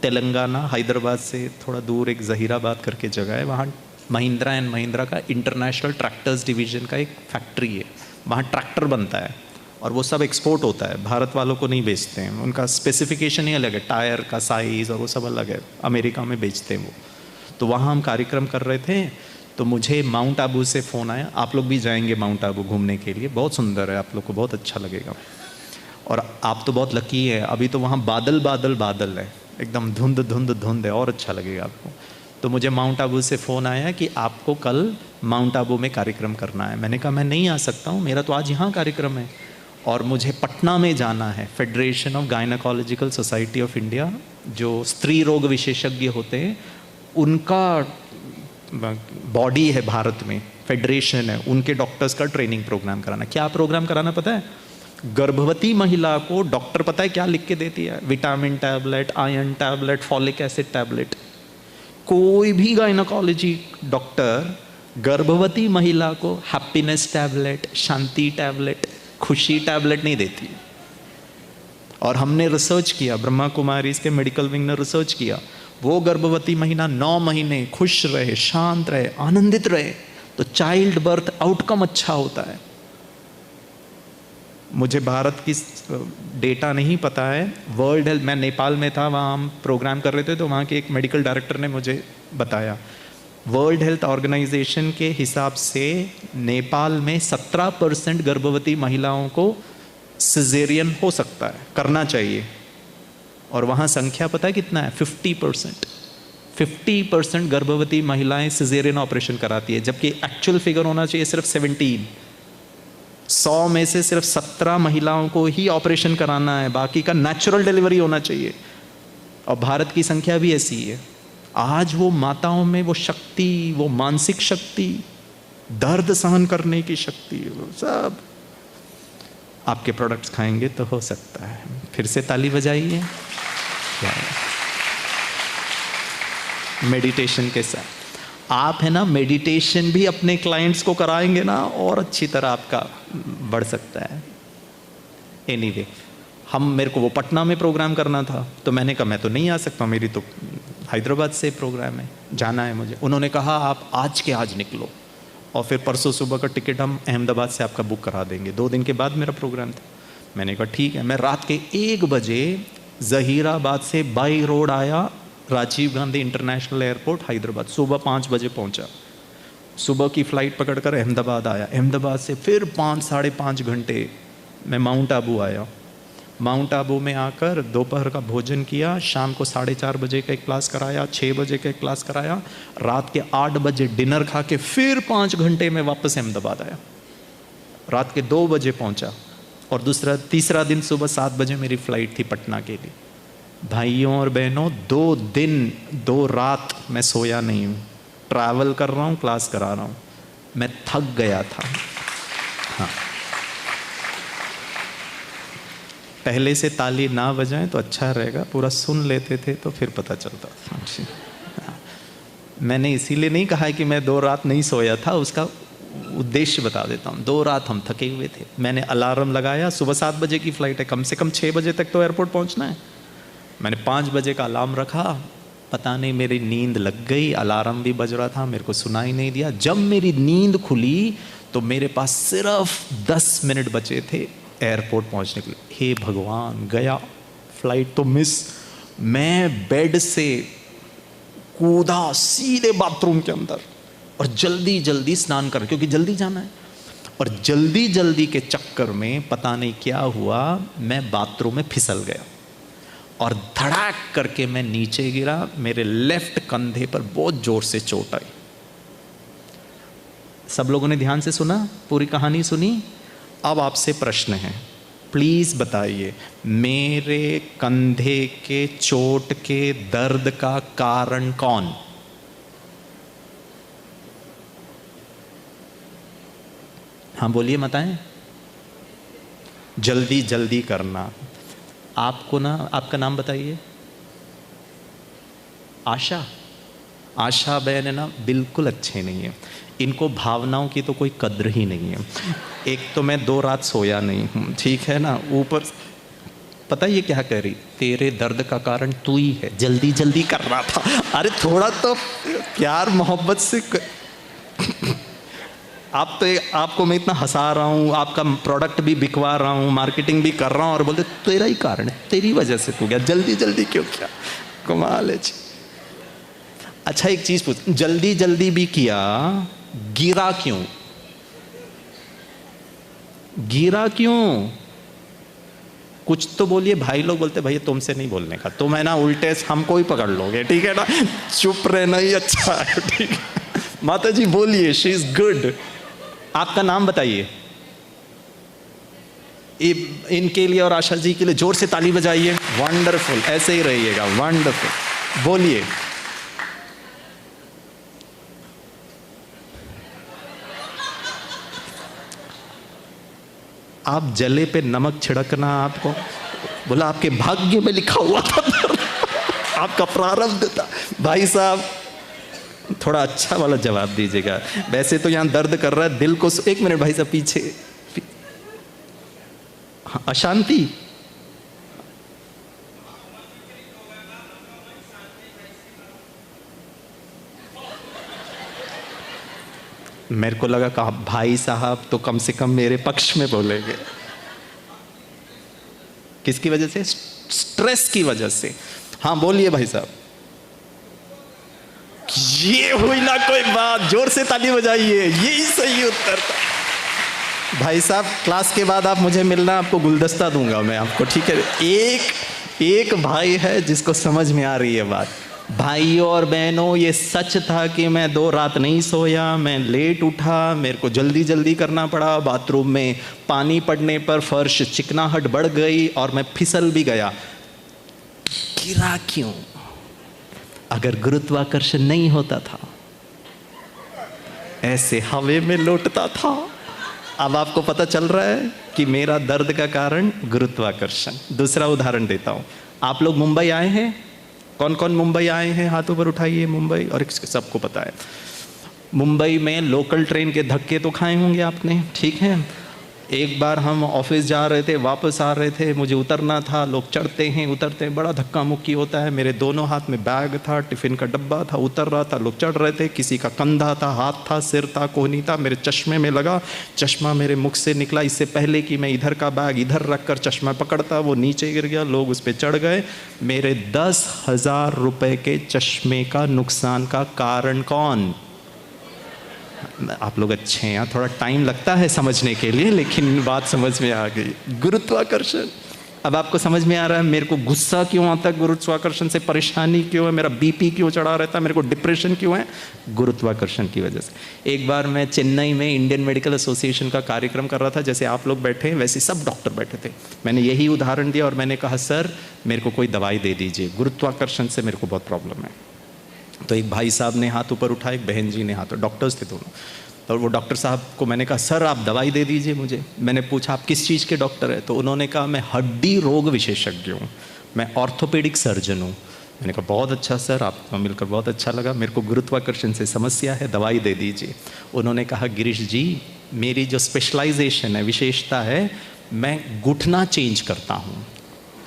तेलंगाना, हैदराबाद से थोड़ा दूर एक जहीराबाद करके जगह है। वहाँ महिंद्रा एंड महिंद्रा का इंटरनेशनल ट्रैक्टर्स डिवीजन का एक फैक्ट्री है। वहाँ ट्रैक्टर बनता है और वो सब एक्सपोर्ट होता है, भारत वालों को नहीं बेचते हैं। उनका स्पेसिफिकेशन ही अलग है, टायर का साइज़ और वो सब अलग है, अमेरिका में बेचते हैं वो। तो वहाँ हम कार्यक्रम कर रहे थे, तो मुझे माउंट आबू से फ़ोन आया, आप लोग भी जाएंगे माउंट आबू घूमने के लिए, बहुत सुंदर है, आप लोग को बहुत अच्छा लगेगा। और आप तो बहुत लकी है, अभी तो वहाँ बादल बादल बादल है, एकदम धुंध धुंध धुंध है, और अच्छा लगेगा आपको। तो मुझे माउंट आबू से फ़ोन आया कि आपको कल माउंट आबू में कार्यक्रम करना है। मैंने कहा मैं नहीं आ सकता हूँ, मेरा तो आज यहाँ कार्यक्रम है और मुझे पटना में जाना है। Federation of gynaecological society of India, जो स्त्री रोग विशेषज्ञ होते हैं, उनका बॉडी है भारत में, फेडरेशन है, उनके डॉक्टर्स का ट्रेनिंग प्रोग्राम कराना। क्या प्रोग्राम कराना पता है? गर्भवती महिला को डॉक्टर पता है क्या लिख के देती है? Vitamin tablet, iron tablet, folic acid tablet. कोई भी गायनाकोलॉजी डॉक्टर गर्भवती महिला को हैप्पीनेस टैबलेट, शांति टैबलेट, खुशी टैबलेट नहीं देती। और हमने रिसर्च किया, ब्रह्मा कुमारी के मेडिकल विंग ने रिसर्च किया, वो गर्भवती महिला 9 महीने खुश रहे, शांत रहे, आनंदित रहे, तो चाइल्ड बर्थ आउटकम अच्छा होता है। मुझे भारत की डेटा नहीं पता है। वर्ल्ड हेल्थ, मैं नेपाल में था, वहाँ हम प्रोग्राम कर रहे थे, तो वहाँ के एक मेडिकल डायरेक्टर ने मुझे बताया, वर्ल्ड हेल्थ ऑर्गेनाइजेशन के हिसाब से नेपाल में 17% गर्भवती महिलाओं को सिजेरियन हो सकता है, करना चाहिए। और वहाँ संख्या पता है कितना है? 50%। 50% गर्भवती महिलाएं सिजेरियन ऑपरेशन कराती है, जबकि एक्चुअल फिगर होना चाहिए सिर्फ 17। 100 में से सिर्फ 17 महिलाओं को ही ऑपरेशन कराना है, बाकी का नेचुरल डिलीवरी होना चाहिए। और भारत की संख्या भी ऐसी है। आज वो माताओं में वो शक्ति, वो मानसिक शक्ति, दर्द सहन करने की शक्ति, वो सब आपके प्रोडक्ट्स खाएंगे तो हो सकता है। फिर से ताली बजाइए। मेडिटेशन के साथ आप है ना, मेडिटेशन भी अपने क्लाइंट्स को कराएंगे ना, और अच्छी तरह आपका बढ़ सकता है। एनीवे, मेरे को वो पटना में प्रोग्राम करना था, तो मैंने कहा मैं तो नहीं आ सकता, मेरी तो हैदराबाद से प्रोग्राम है, जाना है मुझे। उन्होंने कहा आप आज के आज निकलो, और फिर परसों सुबह का टिकट हम अहमदाबाद से आपका बुक करा देंगे। 2 दिन के बाद मेरा प्रोग्राम था। मैंने कहा ठीक है। मैं रात के 1 बजे जहीराबाद से बाई रोड आया, राजीव गांधी इंटरनेशनल एयरपोर्ट हैदराबाद। सुबह 5 बजे पहुंचा, सुबह की फ़्लाइट पकड़कर अहमदाबाद आया। अहमदाबाद से फिर 5-5.5 घंटे मैं माउंट आबू आया। माउंट आबू में आकर दोपहर का भोजन किया, शाम को 4:30 बजे का एक क्लास कराया, 6 बजे का एक क्लास कराया, रात के 8 बजे डिनर खा के फिर 5 घंटे में वापस अहमदाबाद आया। रात के 2 बजे पहुंचा, और तीसरा दिन सुबह 7 बजे मेरी फ़्लाइट थी पटना के लिए। भाइयों और बहनों, 2 दिन 2 रात मैं सोया नहीं हूँ, ट्रैवल कर रहा हूँ, क्लास करा रहा हूँ। मैं थक गया था। हाँ, पहले से ताली ना बजाएं तो अच्छा रहेगा, पूरा सुन लेते थे तो फिर पता चलता था। मैंने इसीलिए नहीं कहा कि मैं 2 रात नहीं सोया था, उसका उद्देश्य बता देता हूँ। 2 रात हम थके हुए थे। मैंने अलार्म लगाया, सुबह 7 बजे की फ़्लाइट है, कम से कम 6 बजे तक तो एयरपोर्ट पहुँचना है। मैंने 5 बजे का अलार्म रखा, पता नहीं मेरी नींद लग गई, अलार्म भी बज रहा था, मेरे को सुनाई नहीं दिया। जब मेरी नींद खुली तो मेरे पास सिर्फ 10 मिनट बचे थे एयरपोर्ट पहुंचने के लिए। हे भगवान, गया, फ्लाइट तो मिस। मैं बेड से कूदा सीधे बाथरूम के अंदर, और जल्दी जल्दी स्नान कर, क्योंकि जल्दी जाना है। और जल्दी जल्दी के चक्कर में पता नहीं क्या हुआ, मैं बाथरूम में फिसल गया और धड़ाक करके मैं नीचे गिरा। मेरे लेफ्ट कंधे पर बहुत जोर से चोट आई। सब लोगों ने ध्यान से सुना, पूरी कहानी सुनी। अब आपसे प्रश्न है, प्लीज बताइए, मेरे कंधे के चोट के दर्द का कारण कौन? हाँ बोलिए, बताएं। जल्दी जल्दी करना। आपको ना, आपका नाम बताइए। आशा। आशा बहन है ना, बिल्कुल अच्छे नहीं है। इनको भावनाओं की तो कोई कद्र ही नहीं है। एक तो मैं 2 रात सोया नहीं हूँ, ठीक है ना, ऊपर पता ये क्या कह रही, तेरे दर्द का कारण तू ही है, जल्दी जल्दी कर रहा था। अरे थोड़ा तो प्यार मोहब्बत से आप तो, आपको मैं इतना हंसा रहा हूँ, आपका प्रोडक्ट भी बिकवा रहा हूँ, मार्केटिंग भी कर रहा हूँ, और बोलते तेरा ही कारण है, तेरी वजह से तू गया, जल्दी जल्दी क्यों किया? कमाल है जी। अच्छा एक चीज पूछ, जल्दी जल्दी भी किया, गिरा क्यों? गिरा क्यों? कुछ तो बोलिए। भाई लोग बोलते भैया तुमसे नहीं बोलने का, तुम है ना उल्टे हमको ही पकड़ लोगे, ठीक है ना, चुप रहना ही अच्छा है, ठीक है। माता जी बोलिए, शी इज गुड। आपका नाम बताइए। इनके लिए और आशा जी के लिए जोर से ताली बजाइए। वंडरफुल, ऐसे ही रहिएगा, वंडरफुल। बोलिए। आप जले पे नमक छिड़कना, आपको बोला आपके भाग्य में लिखा हुआ था, आपका प्रारब्ध था। भाई साहब थोड़ा अच्छा वाला जवाब दीजिएगा। वैसे तो यहाँ दर्द कर रहा है दिल को। 1 मिनट भाई साहब पीछे। हाँ, अशांति। मेरे को लगा कहा भाई साहब तो कम से कम मेरे पक्ष में बोलेंगे। किसकी वजह से? स्ट्रेस की वजह से। हाँ बोलिए भाई साहब। ये हुई ना कोई बात, जोर से ताली बजाइए, यही सही उत्तर था। भाई साहब क्लास के बाद आप मुझे मिलना, आपको गुलदस्ता दूंगा मैं आपको, ठीक है? एक भाई है जिसको समझ में आ रही है बात। भाइयों और बहनों, ये सच था कि मैं 2 रात नहीं सोया, मैं लेट उठा, मेरे को जल्दी जल्दी करना पड़ा, बाथरूम में पानी पड़ने पर फर्श चिकनाहट बढ़ गई और मैं फिसल भी गया। गिरा क्यों? अगर गुरुत्वाकर्षण नहीं होता था, ऐसे हवा में लौटता था। अब आपको पता चल रहा है कि मेरा दर्द का कारण गुरुत्वाकर्षण। दूसरा उदाहरण देता हूं। आप लोग मुंबई आए हैं? कौन कौन मुंबई आए हैं? हाथों पर उठाइए। मुंबई, और सबको पता है मुंबई में लोकल ट्रेन के धक्के तो खाए होंगे आपने, ठीक है? एक बार हम ऑफिस जा रहे थे, वापस आ रहे थे, मुझे उतरना था, लोग चढ़ते हैं उतरते हैं, बड़ा धक्का मुक्की होता है। मेरे दोनों हाथ में बैग था, टिफ़िन का डब्बा था, उतर रहा था, लोग चढ़ रहे थे, किसी का कंधा था, हाथ था, सिर था, कोहनी था, मेरे चश्मे में लगा, चश्मा मेरे मुख से निकला। इससे पहले कि मैं इधर का बैग इधर रख कर चश्मा पकड़ता, वो नीचे गिर गया, लोग उस पर चढ़ गए। मेरे 10,000 रुपये के चश्मे का नुकसान का कारण कौन? आप लोग अच्छे हैं, थोड़ा टाइम लगता है समझने के लिए, लेकिन बात समझ में आ गई। गुरुत्वाकर्षण। अब आपको समझ में आ रहा है मेरे को गुस्सा क्यों आता है, गुरुत्वाकर्षण से परेशानी क्यों है, मेरा बीपी क्यों चढ़ा रहता है, मेरे को डिप्रेशन क्यों है? गुरुत्वाकर्षण की वजह से। एक बार मैं चेन्नई में इंडियन मेडिकल एसोसिएशन का कार्यक्रम कर रहा था, जैसे आप लोग बैठे हैं वैसे सब डॉक्टर बैठे थे। मैंने यही उदाहरण दिया और मैंने कहा सर मेरे को कोई दवाई दे दीजिए, गुरुत्वाकर्षण से मेरे को बहुत प्रॉब्लम है। तो एक भाई साहब ने हाथ ऊपर उठाया, एक बहन जी ने हाथ, डॉक्टर्स थे दोनों। तो वो डॉक्टर साहब को मैंने कहा सर आप दवाई दे दीजिए मुझे। मैंने पूछा आप किस चीज़ के डॉक्टर हैं? तो उन्होंने कहा मैं हड्डी रोग विशेषज्ञ हूँ, मैं ऑर्थोपेडिक सर्जन हूँ। मैंने कहा बहुत अच्छा सर, आपको मिलकर बहुत अच्छा लगा, मेरे को गुरुत्वाकर्षण से समस्या है, दवाई दे दीजिए। उन्होंने कहा गिरीश जी मेरी जो स्पेशलाइजेशन है, विशेषता है, मैं घुटना चेंज करता हूँ।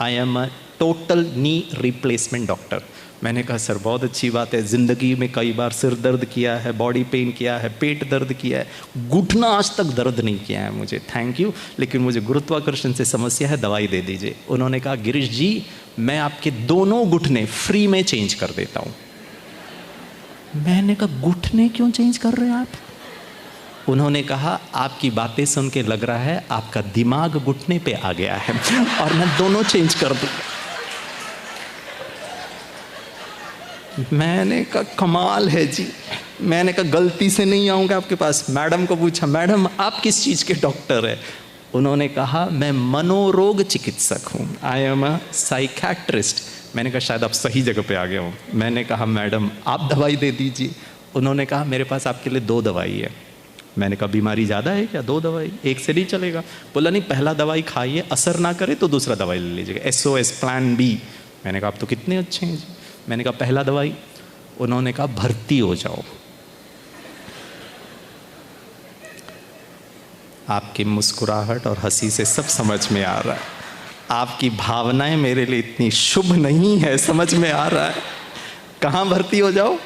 I am a total knee replacement doctor. मैंने कहा सर बहुत अच्छी बात है, ज़िंदगी में कई बार सिर दर्द किया है, बॉडी पेन किया है, पेट दर्द किया है, घुटना आज तक दर्द नहीं किया है मुझे, थैंक यू, लेकिन मुझे गुरुत्वाकर्षण से समस्या है, दवाई दे दीजिए। उन्होंने कहा गिरीश जी मैं आपके दोनों घुटने फ्री में चेंज कर देता हूँ। मैंने कहा घुटने क्यों चेंज कर रहे हैं आप? उन्होंने कहा आपकी बातें सुन के लग रहा है आपका दिमाग घुटने पे आ गया है और मैं दोनों चेंज कर दूँगा। मैंने कहा कमाल है जी। मैंने कहा गलती से नहीं आऊँगा आपके पास। मैडम को पूछा मैडम आप किस चीज़ के डॉक्टर हैं? उन्होंने कहा मैं मनोरोग चिकित्सक हूँ, आई एम अ साइकियाट्रिस्ट। मैंने कहा शायद आप सही जगह पे आ गए हो। मैंने कहा मैडम आप दवाई दे दीजिए। उन्होंने कहा मेरे पास आपके लिए 2 दवाई है। मैंने कहा बीमारी ज़्यादा है क्या, 2 दवाई, एक से नहीं चलेगा? बोला नहीं पहला दवाई खाइए, असर ना करे तो दूसरा दवाई ले लीजिएगा, SOS प्लान B। मैंने कहा आप तो कितने अच्छे हैं जी। मैंने कहा पहला दवाई? उन्होंने कहा भर्ती हो जाओ। आपकी मुस्कुराहट और हंसी से सब समझ में आ रहा है, आपकी भावनाएं मेरे लिए इतनी शुभ नहीं है, समझ में आ रहा है। कहाँ भर्ती हो जाओ?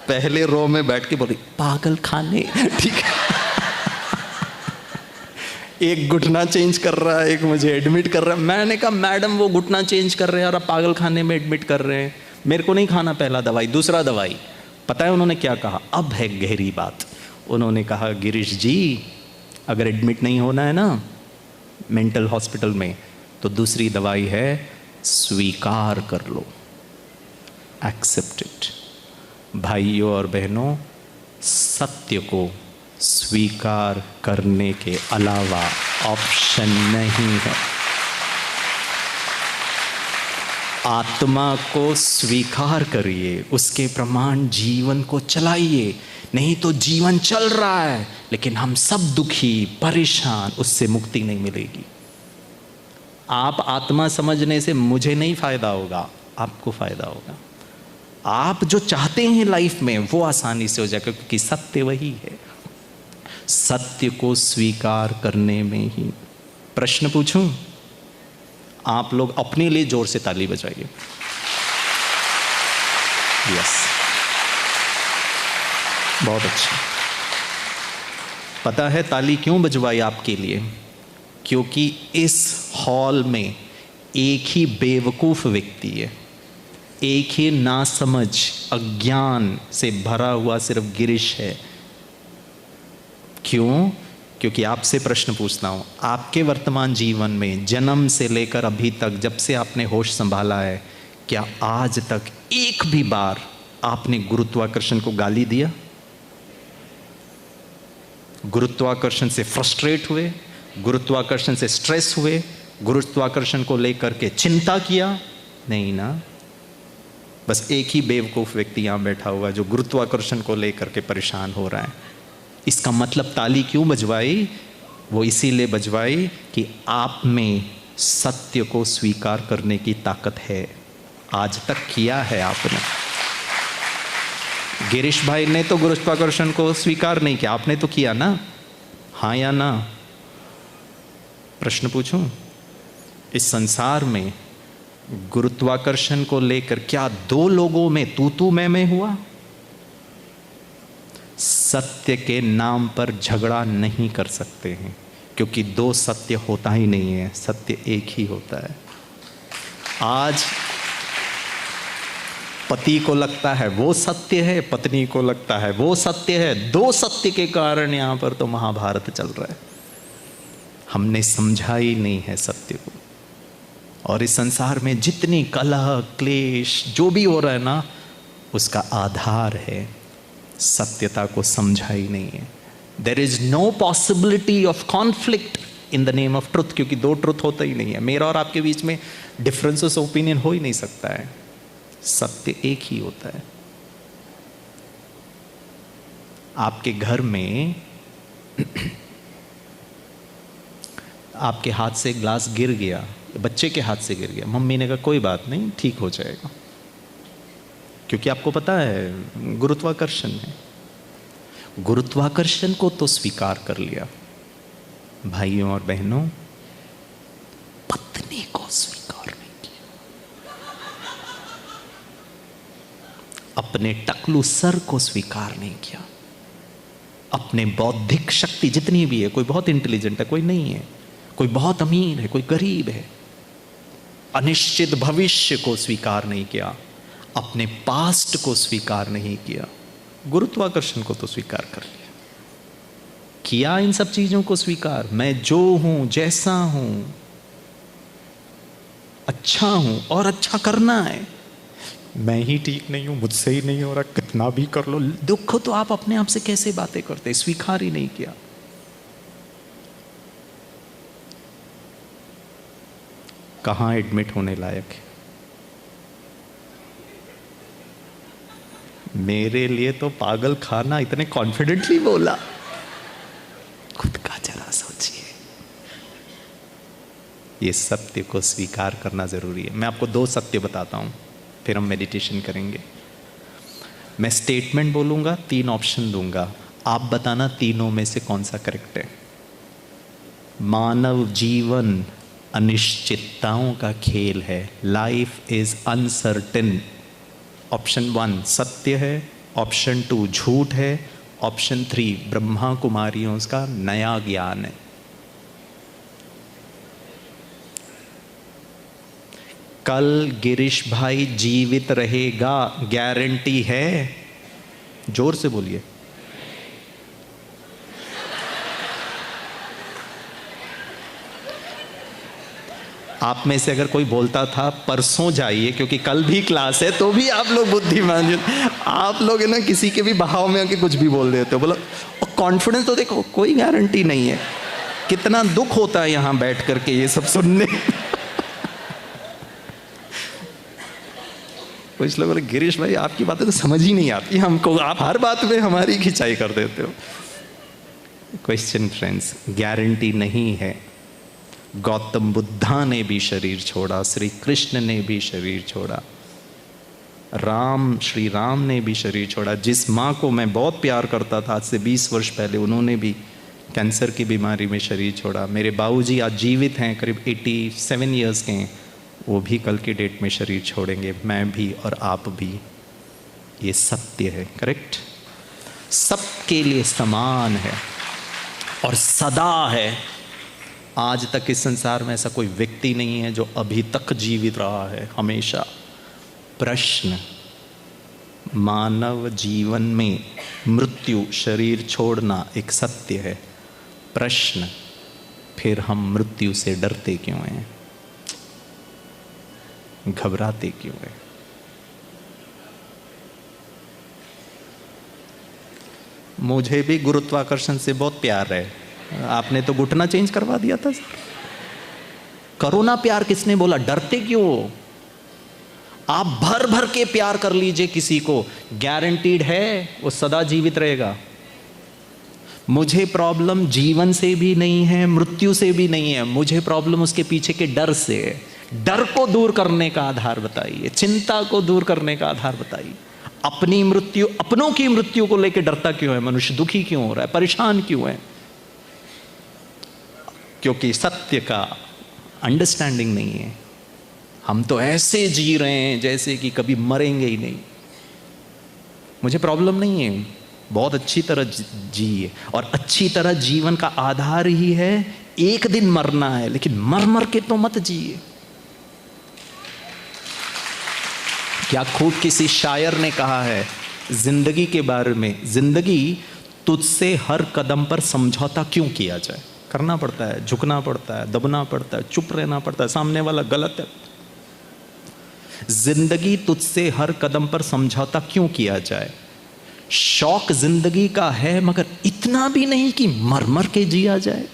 पहले रो में बैठ के बोली पागल खाने, ठीक है। एक घुटना चेंज कर रहा है, एक मुझे एडमिट कर रहा है। मैंने कहा मैडम वो घुटना चेंज कर रहे हैं और आप पागल खाने में एडमिट कर रहे हैं, मेरे को नहीं खाना पहला दवाई, दूसरा दवाई। पता है उन्होंने क्या कहा? अब है गहरी बात। उन्होंने कहा गिरीश जी अगर एडमिट नहीं होना है ना मेंटल हॉस्पिटल में तो दूसरी दवाई है स्वीकार कर लो, एक्सेप्ट इट। भाइयों और बहनों सत्य को स्वीकार करने के अलावा ऑप्शन नहीं है। आत्मा को स्वीकार करिए, उसके प्रमाण जीवन को चलाइए, नहीं तो जीवन चल रहा है लेकिन हम सब दुखी परेशान, उससे मुक्ति नहीं मिलेगी। आप आत्मा समझने से मुझे नहीं फायदा होगा, आपको फायदा होगा। आप जो चाहते हैं लाइफ में वो आसानी से हो जाएगा, क्योंकि सत्य वही है। सत्य को स्वीकार करने में ही। प्रश्न पूछूं? आप लोग अपने लिए जोर से ताली बजाइए। यस, बहुत अच्छा। पता है ताली क्यों बजवाई आपके लिए? क्योंकि इस हॉल में एक ही बेवकूफ़ व्यक्ति है, एक ही नासमझ अज्ञान से भरा हुआ सिर्फ गिरीश है। क्यों? क्योंकि आपसे प्रश्न पूछता हूँ, आपके वर्तमान जीवन में जन्म से लेकर अभी तक, जब से आपने होश संभाला है, क्या आज तक एक भी बार आपने गुरुत्वाकर्षण को गाली दिया? गुरुत्वाकर्षण से फ्रस्ट्रेट हुए, गुरुत्वाकर्षण से स्ट्रेस हुए, गुरुत्वाकर्षण को लेकर के चिंता किया? नहीं ना। बस एक ही बेवकूफ़ व्यक्ति यहाँ बैठा हुआ है जो गुरुत्वाकर्षण को लेकर के परेशान हो रहा है। इसका मतलब ताली क्यों बजवाई? वो इसीलिए बजवाई कि आप में सत्य को स्वीकार करने की ताकत है। आज तक किया है आपने। गिरीश भाई ने तो गुरुत्वाकर्षण को स्वीकार नहीं किया, आपने तो किया ना? हाँ या ना? प्रश्न पूछूं, इस संसार में गुरुत्वाकर्षण को लेकर क्या दो लोगों में तू मैं हुआ? सत्य के नाम पर झगड़ा नहीं कर सकते हैं, क्योंकि दो सत्य होता ही नहीं है, सत्य एक ही होता है। आज पति को लगता है वो सत्य है, पत्नी को लगता है वो सत्य है। दो सत्य के कारण यहां पर तो महाभारत चल रहा है। हमने समझा ही नहीं है सत्य को। और इस संसार में जितनी कलह क्लेश जो भी हो रहा है ना, उसका आधार है सत्यता को समझा ही नहीं है। There is no possibility of conflict in the name of truth, क्योंकि दो ट्रुथ होता ही नहीं है। मेरा और आपके बीच में डिफरेंसेस ऑफ ओपिनियन हो ही नहीं सकता है, सत्य एक ही होता है। आपके घर में आपके हाथ से ग्लास गिर गया, बच्चे के हाथ से गिर गया, मम्मी ने कहा कोई बात नहीं, ठीक हो जाएगा, क्योंकि आपको पता है गुरुत्वाकर्षण है। गुरुत्वाकर्षण को तो स्वीकार कर लिया। भाइयों और बहनों, पत्नी को स्वीकार नहीं किया। अपने टकलू सर को स्वीकार नहीं किया। अपने बौद्धिक शक्ति जितनी भी है, कोई बहुत इंटेलिजेंट है, कोई नहीं है, कोई बहुत अमीर है, कोई गरीब है, अनिश्चित भविष्य को स्वीकार नहीं किया, अपने पास्ट को स्वीकार नहीं किया, गुरुत्वाकर्षण को तो स्वीकार कर लिया। किया इन सब चीजों को स्वीकार। मैं जो हूं, जैसा हूं, अच्छा हूं और अच्छा करना है। मैं ही ठीक नहीं हूं, मुझसे ही नहीं हो रहा, कितना भी कर लो। दुख तो आप अपने आप से कैसे बातें करते? स्वीकार ही नहीं किया। कहां एडमिट होने लायक है? मेरे लिए तो पागल खाना इतने कॉन्फिडेंटली बोला। खुद का जरा सोचिए। ये सत्य को स्वीकार करना जरूरी है। मैं आपको दो सत्य बताता हूं, फिर हम मेडिटेशन करेंगे। मैं स्टेटमेंट बोलूंगा, तीन ऑप्शन दूंगा, आप बताना तीनों में से कौन सा करेक्ट है। मानव जीवन अनिश्चितताओं का खेल है। Life is uncertain. ऑप्शन 1 सत्य है, ऑप्शन 2 झूठ है, ऑप्शन 3 ब्रह्मा कुमारियों का नया ज्ञान है। कल गिरीश भाई जीवित रहेगा, गारंटी है? जोर से बोलिए। आप में से अगर कोई बोलता था परसों जाइए क्योंकि कल भी क्लास है, तो भी आप लोग बुद्धिमान। आप लोग है ना किसी के भी बहाव में आके कुछ भी बोल देते हो। बोलो कॉन्फिडेंस तो देखो, कोई गारंटी नहीं है। कितना दुख होता है यहाँ बैठ करके ये सब सुनने। कुछ लोग बोले गिरीश भाई आपकी बातें तो समझ ही नहीं आती हमको, आप हर बात में हमारी खिंचाई कर देते हो। क्वेश्चन फ्रेंड्स, गारंटी नहीं है। गौतम बुद्धा ने भी शरीर छोड़ा, श्री कृष्ण ने भी शरीर छोड़ा, श्री राम ने भी शरीर छोड़ा। जिस माँ को मैं बहुत प्यार करता था आज से 20 वर्ष पहले, उन्होंने भी कैंसर की बीमारी में शरीर छोड़ा। मेरे बाबूजी आज जीवित हैं, करीब 87 ईयर्स के हैं, वो भी कल की डेट में शरीर छोड़ेंगे, मैं भी और आप भी। ये सत्य है, करेक्ट? सबके लिए समान है। और सदा है। आज तक इस संसार में ऐसा कोई व्यक्ति नहीं है जो अभी तक जीवित रहा है, हमेशा। प्रश्न, मानव जीवन में मृत्यु, शरीर छोड़ना एक सत्य है। प्रश्न, फिर हम मृत्यु से डरते क्यों हैं, घबराते क्यों हैं? मुझे भी गुरुत्वाकर्षण से बहुत प्यार है। आपने तो घुटना चेंज करवा दिया था। करो ना प्यार, किसने बोला? डरते क्यों हो? आप भर भर के प्यार कर लीजिए किसी को, गारंटीड है वो सदा जीवित रहेगा। मुझे प्रॉब्लम जीवन से भी नहीं है, मृत्यु से भी नहीं है, मुझे प्रॉब्लम उसके पीछे के डर से है। डर को दूर करने का आधार बताइए, चिंता को दूर करने का आधार बताइए। अपनी मृत्यु, अपनों की मृत्यु को लेकर डरता क्यों है मनुष्य? दुखी क्यों हो रहा है, परेशान क्यों है? क्योंकि सत्य का अंडरस्टैंडिंग नहीं है। हम तो ऐसे जी रहे हैं जैसे कि कभी मरेंगे ही नहीं। मुझे प्रॉब्लम नहीं है, बहुत अच्छी तरह जिए। और अच्छी तरह जीवन का आधार ही है एक दिन मरना है, लेकिन मर मर के तो मत जिए। क्या खूब किसी शायर ने कहा है जिंदगी के बारे में, जिंदगी तुझसे हर कदम पर समझौता क्यों किया जाए? करना पड़ता है, झुकना पड़ता है, दबना पड़ता है, चुप रहना पड़ता है, सामने वाला गलत है। जिंदगी तुझसे हर कदम पर समझौता क्यों किया जाए? शौक जिंदगी का है, मगर इतना भी नहीं कि मर मर के जिया जाए।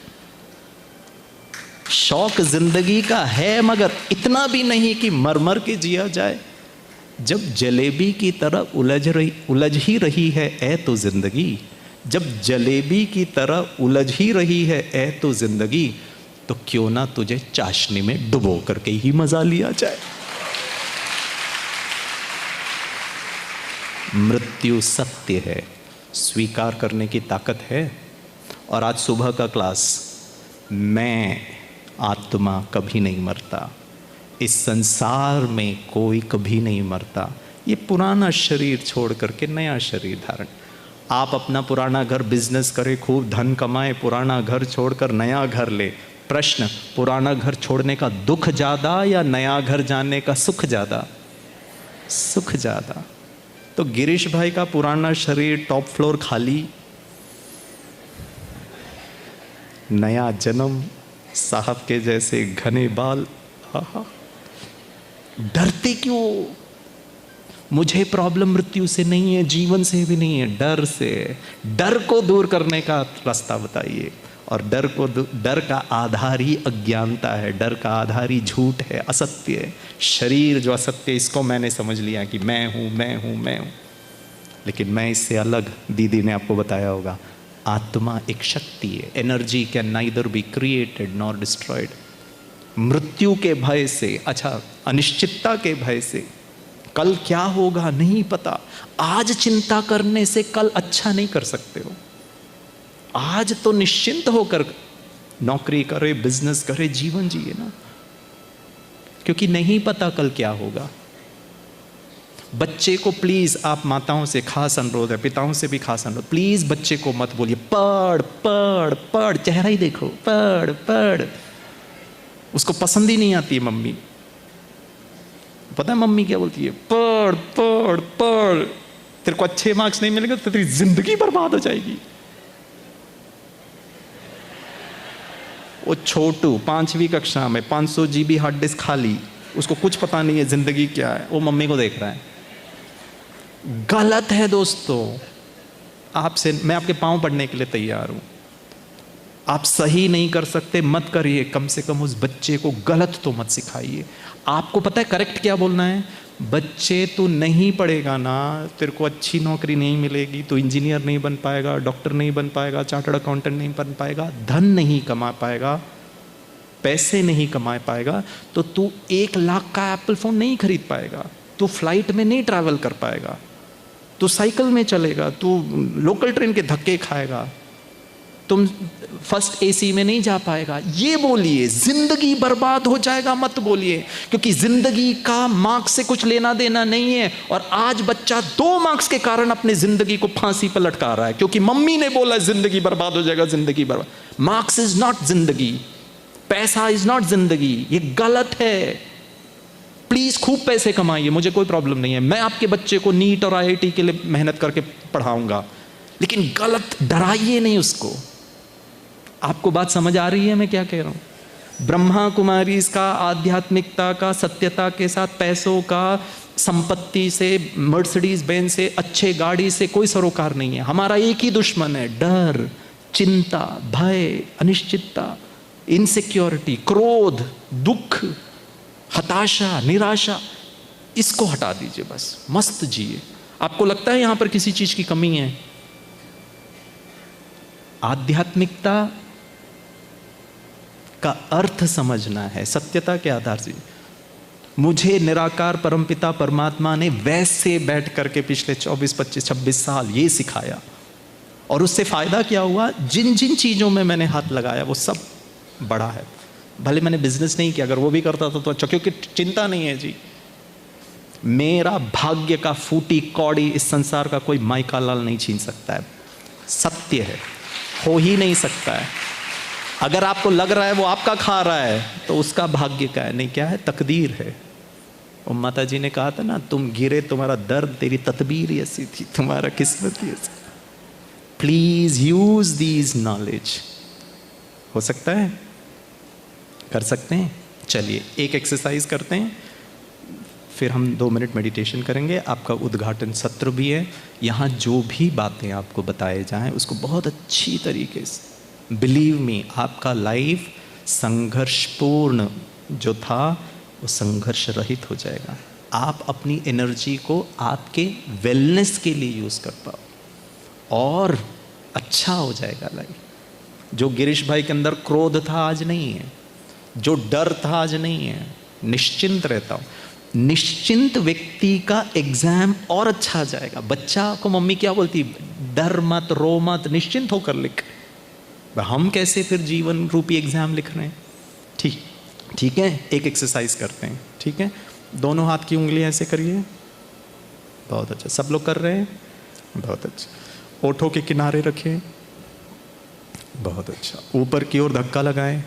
शौक जिंदगी का है, मगर इतना भी नहीं कि मर मर के जिया जाए। जब जलेबी की तरह उलझ ही रही है ऐ तो जिंदगी, जब जलेबी की तरह उलझ ही रही है ऐ तो जिंदगी, तो क्यों ना तुझे चाशनी में डुबो करके ही मजा लिया जाए। मृत्यु सत्य है, स्वीकार करने की ताकत है। और आज सुबह का क्लास, मैं आत्मा कभी नहीं मरता, इस संसार में कोई कभी नहीं मरता। ये पुराना शरीर छोड़ करके नया शरीर धारण। आप अपना पुराना घर बिजनेस करें, खूब धन कमाए, पुराना घर छोड़कर नया घर ले। प्रश्न, पुराना घर छोड़ने का दुख ज्यादा या नया घर जाने का सुख ज्यादा? सुख ज्यादा। तो गिरीश भाई का पुराना शरीर, टॉप फ्लोर खाली, नया जन्म, साहब के जैसे घने बाल। डरते क्यों? मुझे प्रॉब्लम मृत्यु से नहीं है, जीवन से भी नहीं है, डर से। डर को दूर करने का रास्ता बताइए। और डर का आधार ही अज्ञानता है, डर का आधार ही झूठ है, असत्य है। शरीर जो असत्य, इसको मैंने समझ लिया कि मैं हूं, मैं हूं, मैं हूं। लेकिन मैं इससे अलग, दीदी ने आपको बताया होगा, आत्मा एक शक्ति है। Energy can neither be created nor destroyed. मृत्यु के भय से, अच्छा अनिश्चितता के भय से, कल क्या होगा नहीं पता, आज चिंता करने से कल अच्छा नहीं कर सकते हो। आज तो निश्चिंत होकर नौकरी करे, बिजनेस करे, जीवन जिए ना, क्योंकि नहीं पता कल क्या होगा। बच्चे को प्लीज, आप माताओं से खास अनुरोध है, पिताओं से भी खास अनुरोध, प्लीज बच्चे को मत बोलिए पढ़ पढ़ पढ़, चेहरा ही देखो, पढ़ पढ़। उसको पसंद ही नहीं आती है मम्मी। पता है मम्मी क्या बोलती है? पढ़ पढ़ पढ़, तेरे को अच्छे मार्क्स नहीं मिलेंगे तो तेरी जिंदगी बर्बाद हो जाएगी। वो छोटू 5वीं कक्षा में 500 GB हार्ड डिस्क खाली, उसको कुछ पता नहीं है जिंदगी क्या है, वो मम्मी को देख रहा है। गलत है दोस्तों। आपसे मैं आपके पांव पड़ने के लिए तैयार हूं। आप सही नहीं कर सकते, मत करिए, कम से कम उस बच्चे को गलत तो मत सिखाइए। आपको पता है करेक्ट क्या बोलना है? बच्चे तू नहीं पढ़ेगा ना, तेरे को अच्छी नौकरी नहीं मिलेगी, तू इंजीनियर नहीं बन पाएगा, डॉक्टर नहीं बन पाएगा, चार्टर्ड अकाउंटेंट नहीं बन पाएगा, धन नहीं कमा पाएगा, पैसे नहीं कमा पाएगा, तो तू 1 लाख का एप्पल फोन नहीं खरीद पाएगा, तू फ्लाइट में नहीं ट्रैवल कर पाएगा, तू साइकिल में चलेगा, तू लोकल ट्रेन के धक्के खाएगा। तुम फर्स्ट एसी में नहीं जा पाएगा, ये बोलिए। जिंदगी बर्बाद हो जाएगा मत बोलिए, क्योंकि जिंदगी का मार्क्स से कुछ लेना देना नहीं है। और आज बच्चा 2 मार्क्स के कारण अपनी जिंदगी को फांसी पर लटका रहा है, क्योंकि मम्मी ने बोला जिंदगी बर्बाद हो जाएगा, जिंदगी बर्बाद। मार्क्स इज नॉट जिंदगी, पैसा इज नॉट जिंदगी, ये गलत है। प्लीज खूब पैसे कमाइए, मुझे कोई प्रॉब्लम नहीं है, मैं आपके बच्चे को नीट और IIT के लिए मेहनत करके पढ़ाऊंगा, लेकिन गलत डराइए नहीं उसको। आपको बात समझ आ रही है मैं क्या कह रहा हूं? ब्रह्मा कुमारी इसका आध्यात्मिकता का, सत्यता के साथ पैसों का, संपत्ति से, मर्सिडीज बेंज से, अच्छे गाड़ी से कोई सरोकार नहीं है। हमारा एक ही दुश्मन है, डर, चिंता, भय, अनिश्चितता, इनसिक्योरिटी, क्रोध, दुख, हताशा, निराशा। इसको हटा दीजिए बस, मस्त जिए। आपको लगता है यहां पर किसी चीज की कमी है? आध्यात्मिकता का अर्थ समझना है, सत्यता के आधार से। मुझे निराकार परमपिता परमात्मा ने वैसे बैठ करके पिछले 24, 25, 26 साल ये सिखाया, और उससे फायदा क्या हुआ? जिन जिन चीजों में मैंने हाथ लगाया वो सब बड़ा है। भले मैंने बिजनेस नहीं किया, अगर वो भी करता था तो अच्छा, क्योंकि चिंता नहीं है जी। मेरा भाग्य का फूटी कौड़ी इस संसार का कोई माइका लाल नहीं छीन सकता है, सत्य है, हो ही नहीं सकता है। अगर आपको लग रहा है वो आपका खा रहा है तो उसका भाग्य का है, नहीं क्या है? तकदीर है। और माता जी ने कहा था ना, तुम गिरे तुम्हारा दर्द, तेरी तदबीर ही ऐसी थी, तुम्हारा किस्मत ही ऐसी। Please use these knowledge. हो सकता है? कर सकते हैं? चलिए एक एक्सरसाइज करते हैं, फिर हम 2 मिनट मेडिटेशन करेंगे। आपका उद्घाटन सत्र भी है। यहाँ जो भी बातें आपको बताए जाएं उसको बहुत अच्छी तरीके से, बिलीव मी, आपका लाइफ संघर्षपूर्ण जो था वो संघर्ष रहित हो जाएगा। आप अपनी एनर्जी को आपके वेलनेस के लिए यूज़ कर पाओ और अच्छा हो जाएगा लाइफ। जो गिरीश भाई के अंदर क्रोध था आज नहीं है, जो डर था आज नहीं है। निश्चिंत रहता हूँ। निश्चिंत व्यक्ति का एग्जाम और अच्छा जाएगा। बच्चा को मम्मी क्या बोलती? डर मत, रो मत, निश्चिंत होकर लिख। हम कैसे फिर जीवन रूपी एग्जाम लिख रहे हैं? ठीक है, एक एक्सरसाइज करते हैं। ठीक है, दोनों हाथ की उंगलियां ऐसे करिए। बहुत अच्छा, सब लोग कर रहे हैं, बहुत अच्छा। ओठों के किनारे रखें, बहुत अच्छा। ऊपर की ओर धक्का लगाएं,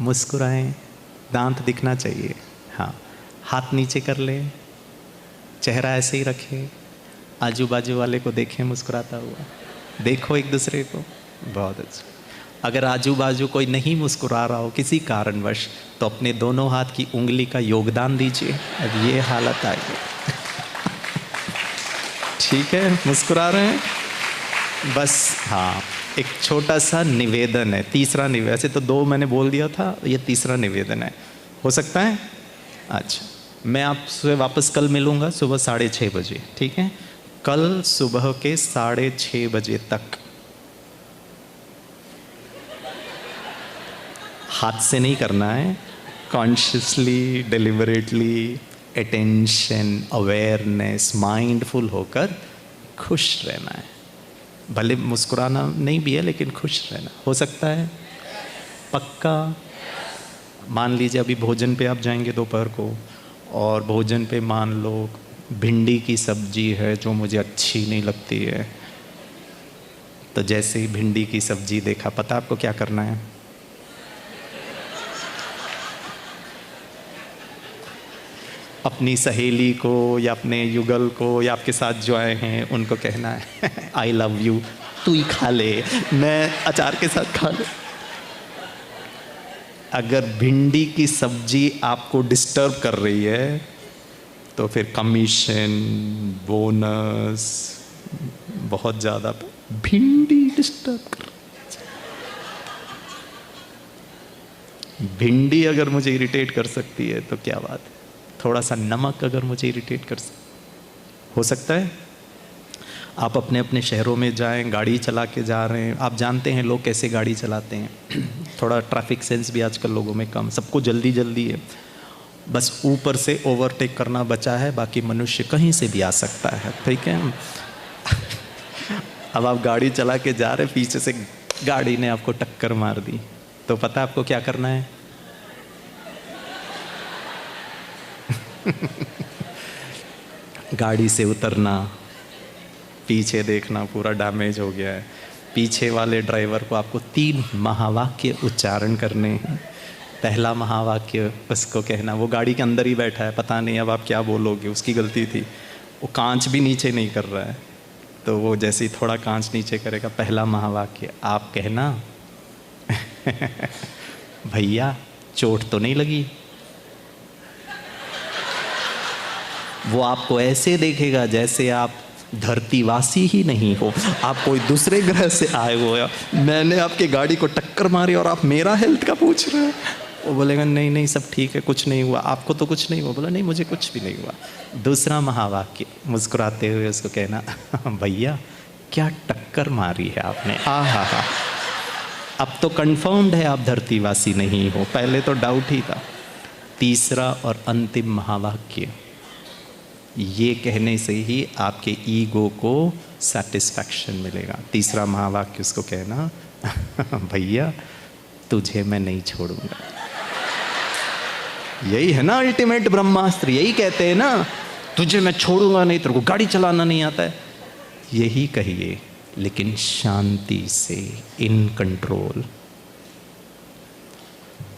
मुस्कुराएं, दांत दिखना चाहिए। हाँ, हाथ नीचे कर ले, चेहरा ऐसे ही रखें, आजू बाजू वाले को देखें मुस्कुराता हुआ, देखो एक दूसरे को। बहुत अच्छा। अगर आजू बाजू कोई नहीं मुस्कुरा रहा हो किसी कारणवश, तो अपने दोनों हाथ की उंगली का योगदान दीजिए। अब ये हालत आ गई। ठीक है, मुस्कुरा रहे हैं बस। हाँ, एक छोटा सा निवेदन है, तीसरा निवेदन। ऐसे तो 2 मैंने बोल दिया था, ये तीसरा निवेदन है। हो सकता है? अच्छा, मैं आपसे वापस कल मिलूँगा सुबह 6:30 बजे। ठीक है, कल सुबह के 6:30 बजे तक हाथ से नहीं करना है, consciously, deliberately, attention, awareness, mindful होकर खुश रहना है। भले मुस्कुराना नहीं भी है, लेकिन खुश रहना। हो सकता है? पक्का? मान लीजिए अभी भोजन पे आप जाएंगे दोपहर को, और भोजन पे मान लो भिंडी की सब्जी है जो मुझे अच्छी नहीं लगती है, तो जैसे ही भिंडी की सब्जी देखा, पता आपको क्या करना है? अपनी सहेली को या अपने युगल को या आपके साथ जो आए हैं उनको कहना है आई लव यू, तू ही खा ले, मैं अचार के साथ खा ले। अगर भिंडी की सब्जी आपको डिस्टर्ब कर रही है तो फिर कमीशन, बोनस बहुत ज़्यादा। भिंडी डिस्टर्ब कर, भिंडी अगर मुझे इरिटेट कर सकती है तो क्या बात है, थोड़ा सा नमक अगर मुझे इरिटेट कर हो सकता है। आप अपने अपने शहरों में जाएं, गाड़ी चला के जा रहे हैं, आप जानते हैं लोग कैसे गाड़ी चलाते हैं। थोड़ा ट्रैफिक सेंस भी आजकल लोगों में कम, सबको जल्दी जल्दी है, बस ऊपर से ओवरटेक करना बचा है, बाकी मनुष्य कहीं से भी आ सकता है। ठीक है, अब आप गाड़ी चला के जा रहे, पीछे से गाड़ी ने आपको टक्कर मार दी, तो पता आपको क्या करना है? गाड़ी से उतरना, पीछे देखना पूरा डैमेज हो गया है, पीछे वाले ड्राइवर को आपको 3 महावाक्य उच्चारण करने हैं। पहला महावाक्य उसको कहना, वो गाड़ी के अंदर ही बैठा है, पता नहीं अब आप क्या बोलोगे, उसकी गलती थी, वो कांच भी नीचे नहीं कर रहा है, तो वो जैसे ही थोड़ा कांच नीचे करेगा, पहला महावाक्य आप कहना भैया चोट तो नहीं लगी। वो आपको ऐसे देखेगा जैसे आप धरतीवासी ही नहीं हो, आप कोई दूसरे ग्रह से आए हो, या मैंने आपके गाड़ी को टक्कर मारी और आप मेरा हेल्थ का पूछ रहे हो। वो बोलेगा नहीं नहीं सब ठीक है, कुछ नहीं हुआ, आपको तो कुछ नहीं हुआ। बोला नहीं मुझे कुछ भी नहीं हुआ। दूसरा महावाक्य मुस्कुराते हुए उसको कहना भैया क्या टक्कर मारी है आपने, हा हा हा, अब तो कंफर्म्ड है आप धरतीवासी नहीं हो, पहले तो डाउट ही था। तीसरा और अंतिम महावाक्य, ये कहने से ही आपके ईगो को सेटिस्फैक्शन मिलेगा। तीसरा महावाक्य उसको कहना भैया तुझे मैं नहीं छोड़ूंगा। यही है ना अल्टीमेट ब्रह्मास्त्र, यही कहते हैं ना, तुझे मैं छोड़ूंगा नहीं, तेरे को गाड़ी चलाना नहीं आता है, यही कहिए लेकिन शांति से, इन कंट्रोल।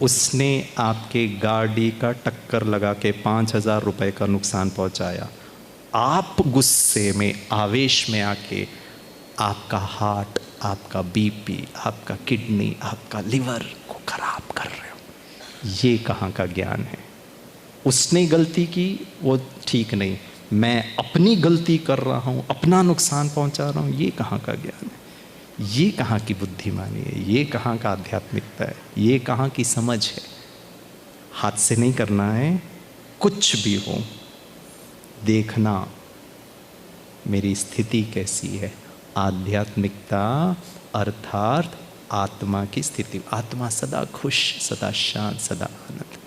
उसने आपके गाड़ी का टक्कर लगा के 5,000 रुपए का नुकसान पहुंचाया, आप गुस्से में आवेश में आके आपका हार्ट, आपका बीपी, आपका किडनी, आपका लिवर को खराब कर रहे हो। ये कहाँ का ज्ञान है? उसने गलती की वो ठीक नहीं, मैं अपनी गलती कर रहा हूँ, अपना नुकसान पहुँचा रहा हूँ, ये कहाँ का ज्ञान है? ये कहाँ की बुद्धिमानी है? ये कहाँ का आध्यात्मिकता है? ये कहाँ की समझ है? हाथ से नहीं करना है, कुछ भी हो देखना मेरी स्थिति कैसी है। आध्यात्मिकता अर्थात आत्मा की स्थिति, आत्मा सदा खुश, सदा शांत, सदा आनंद।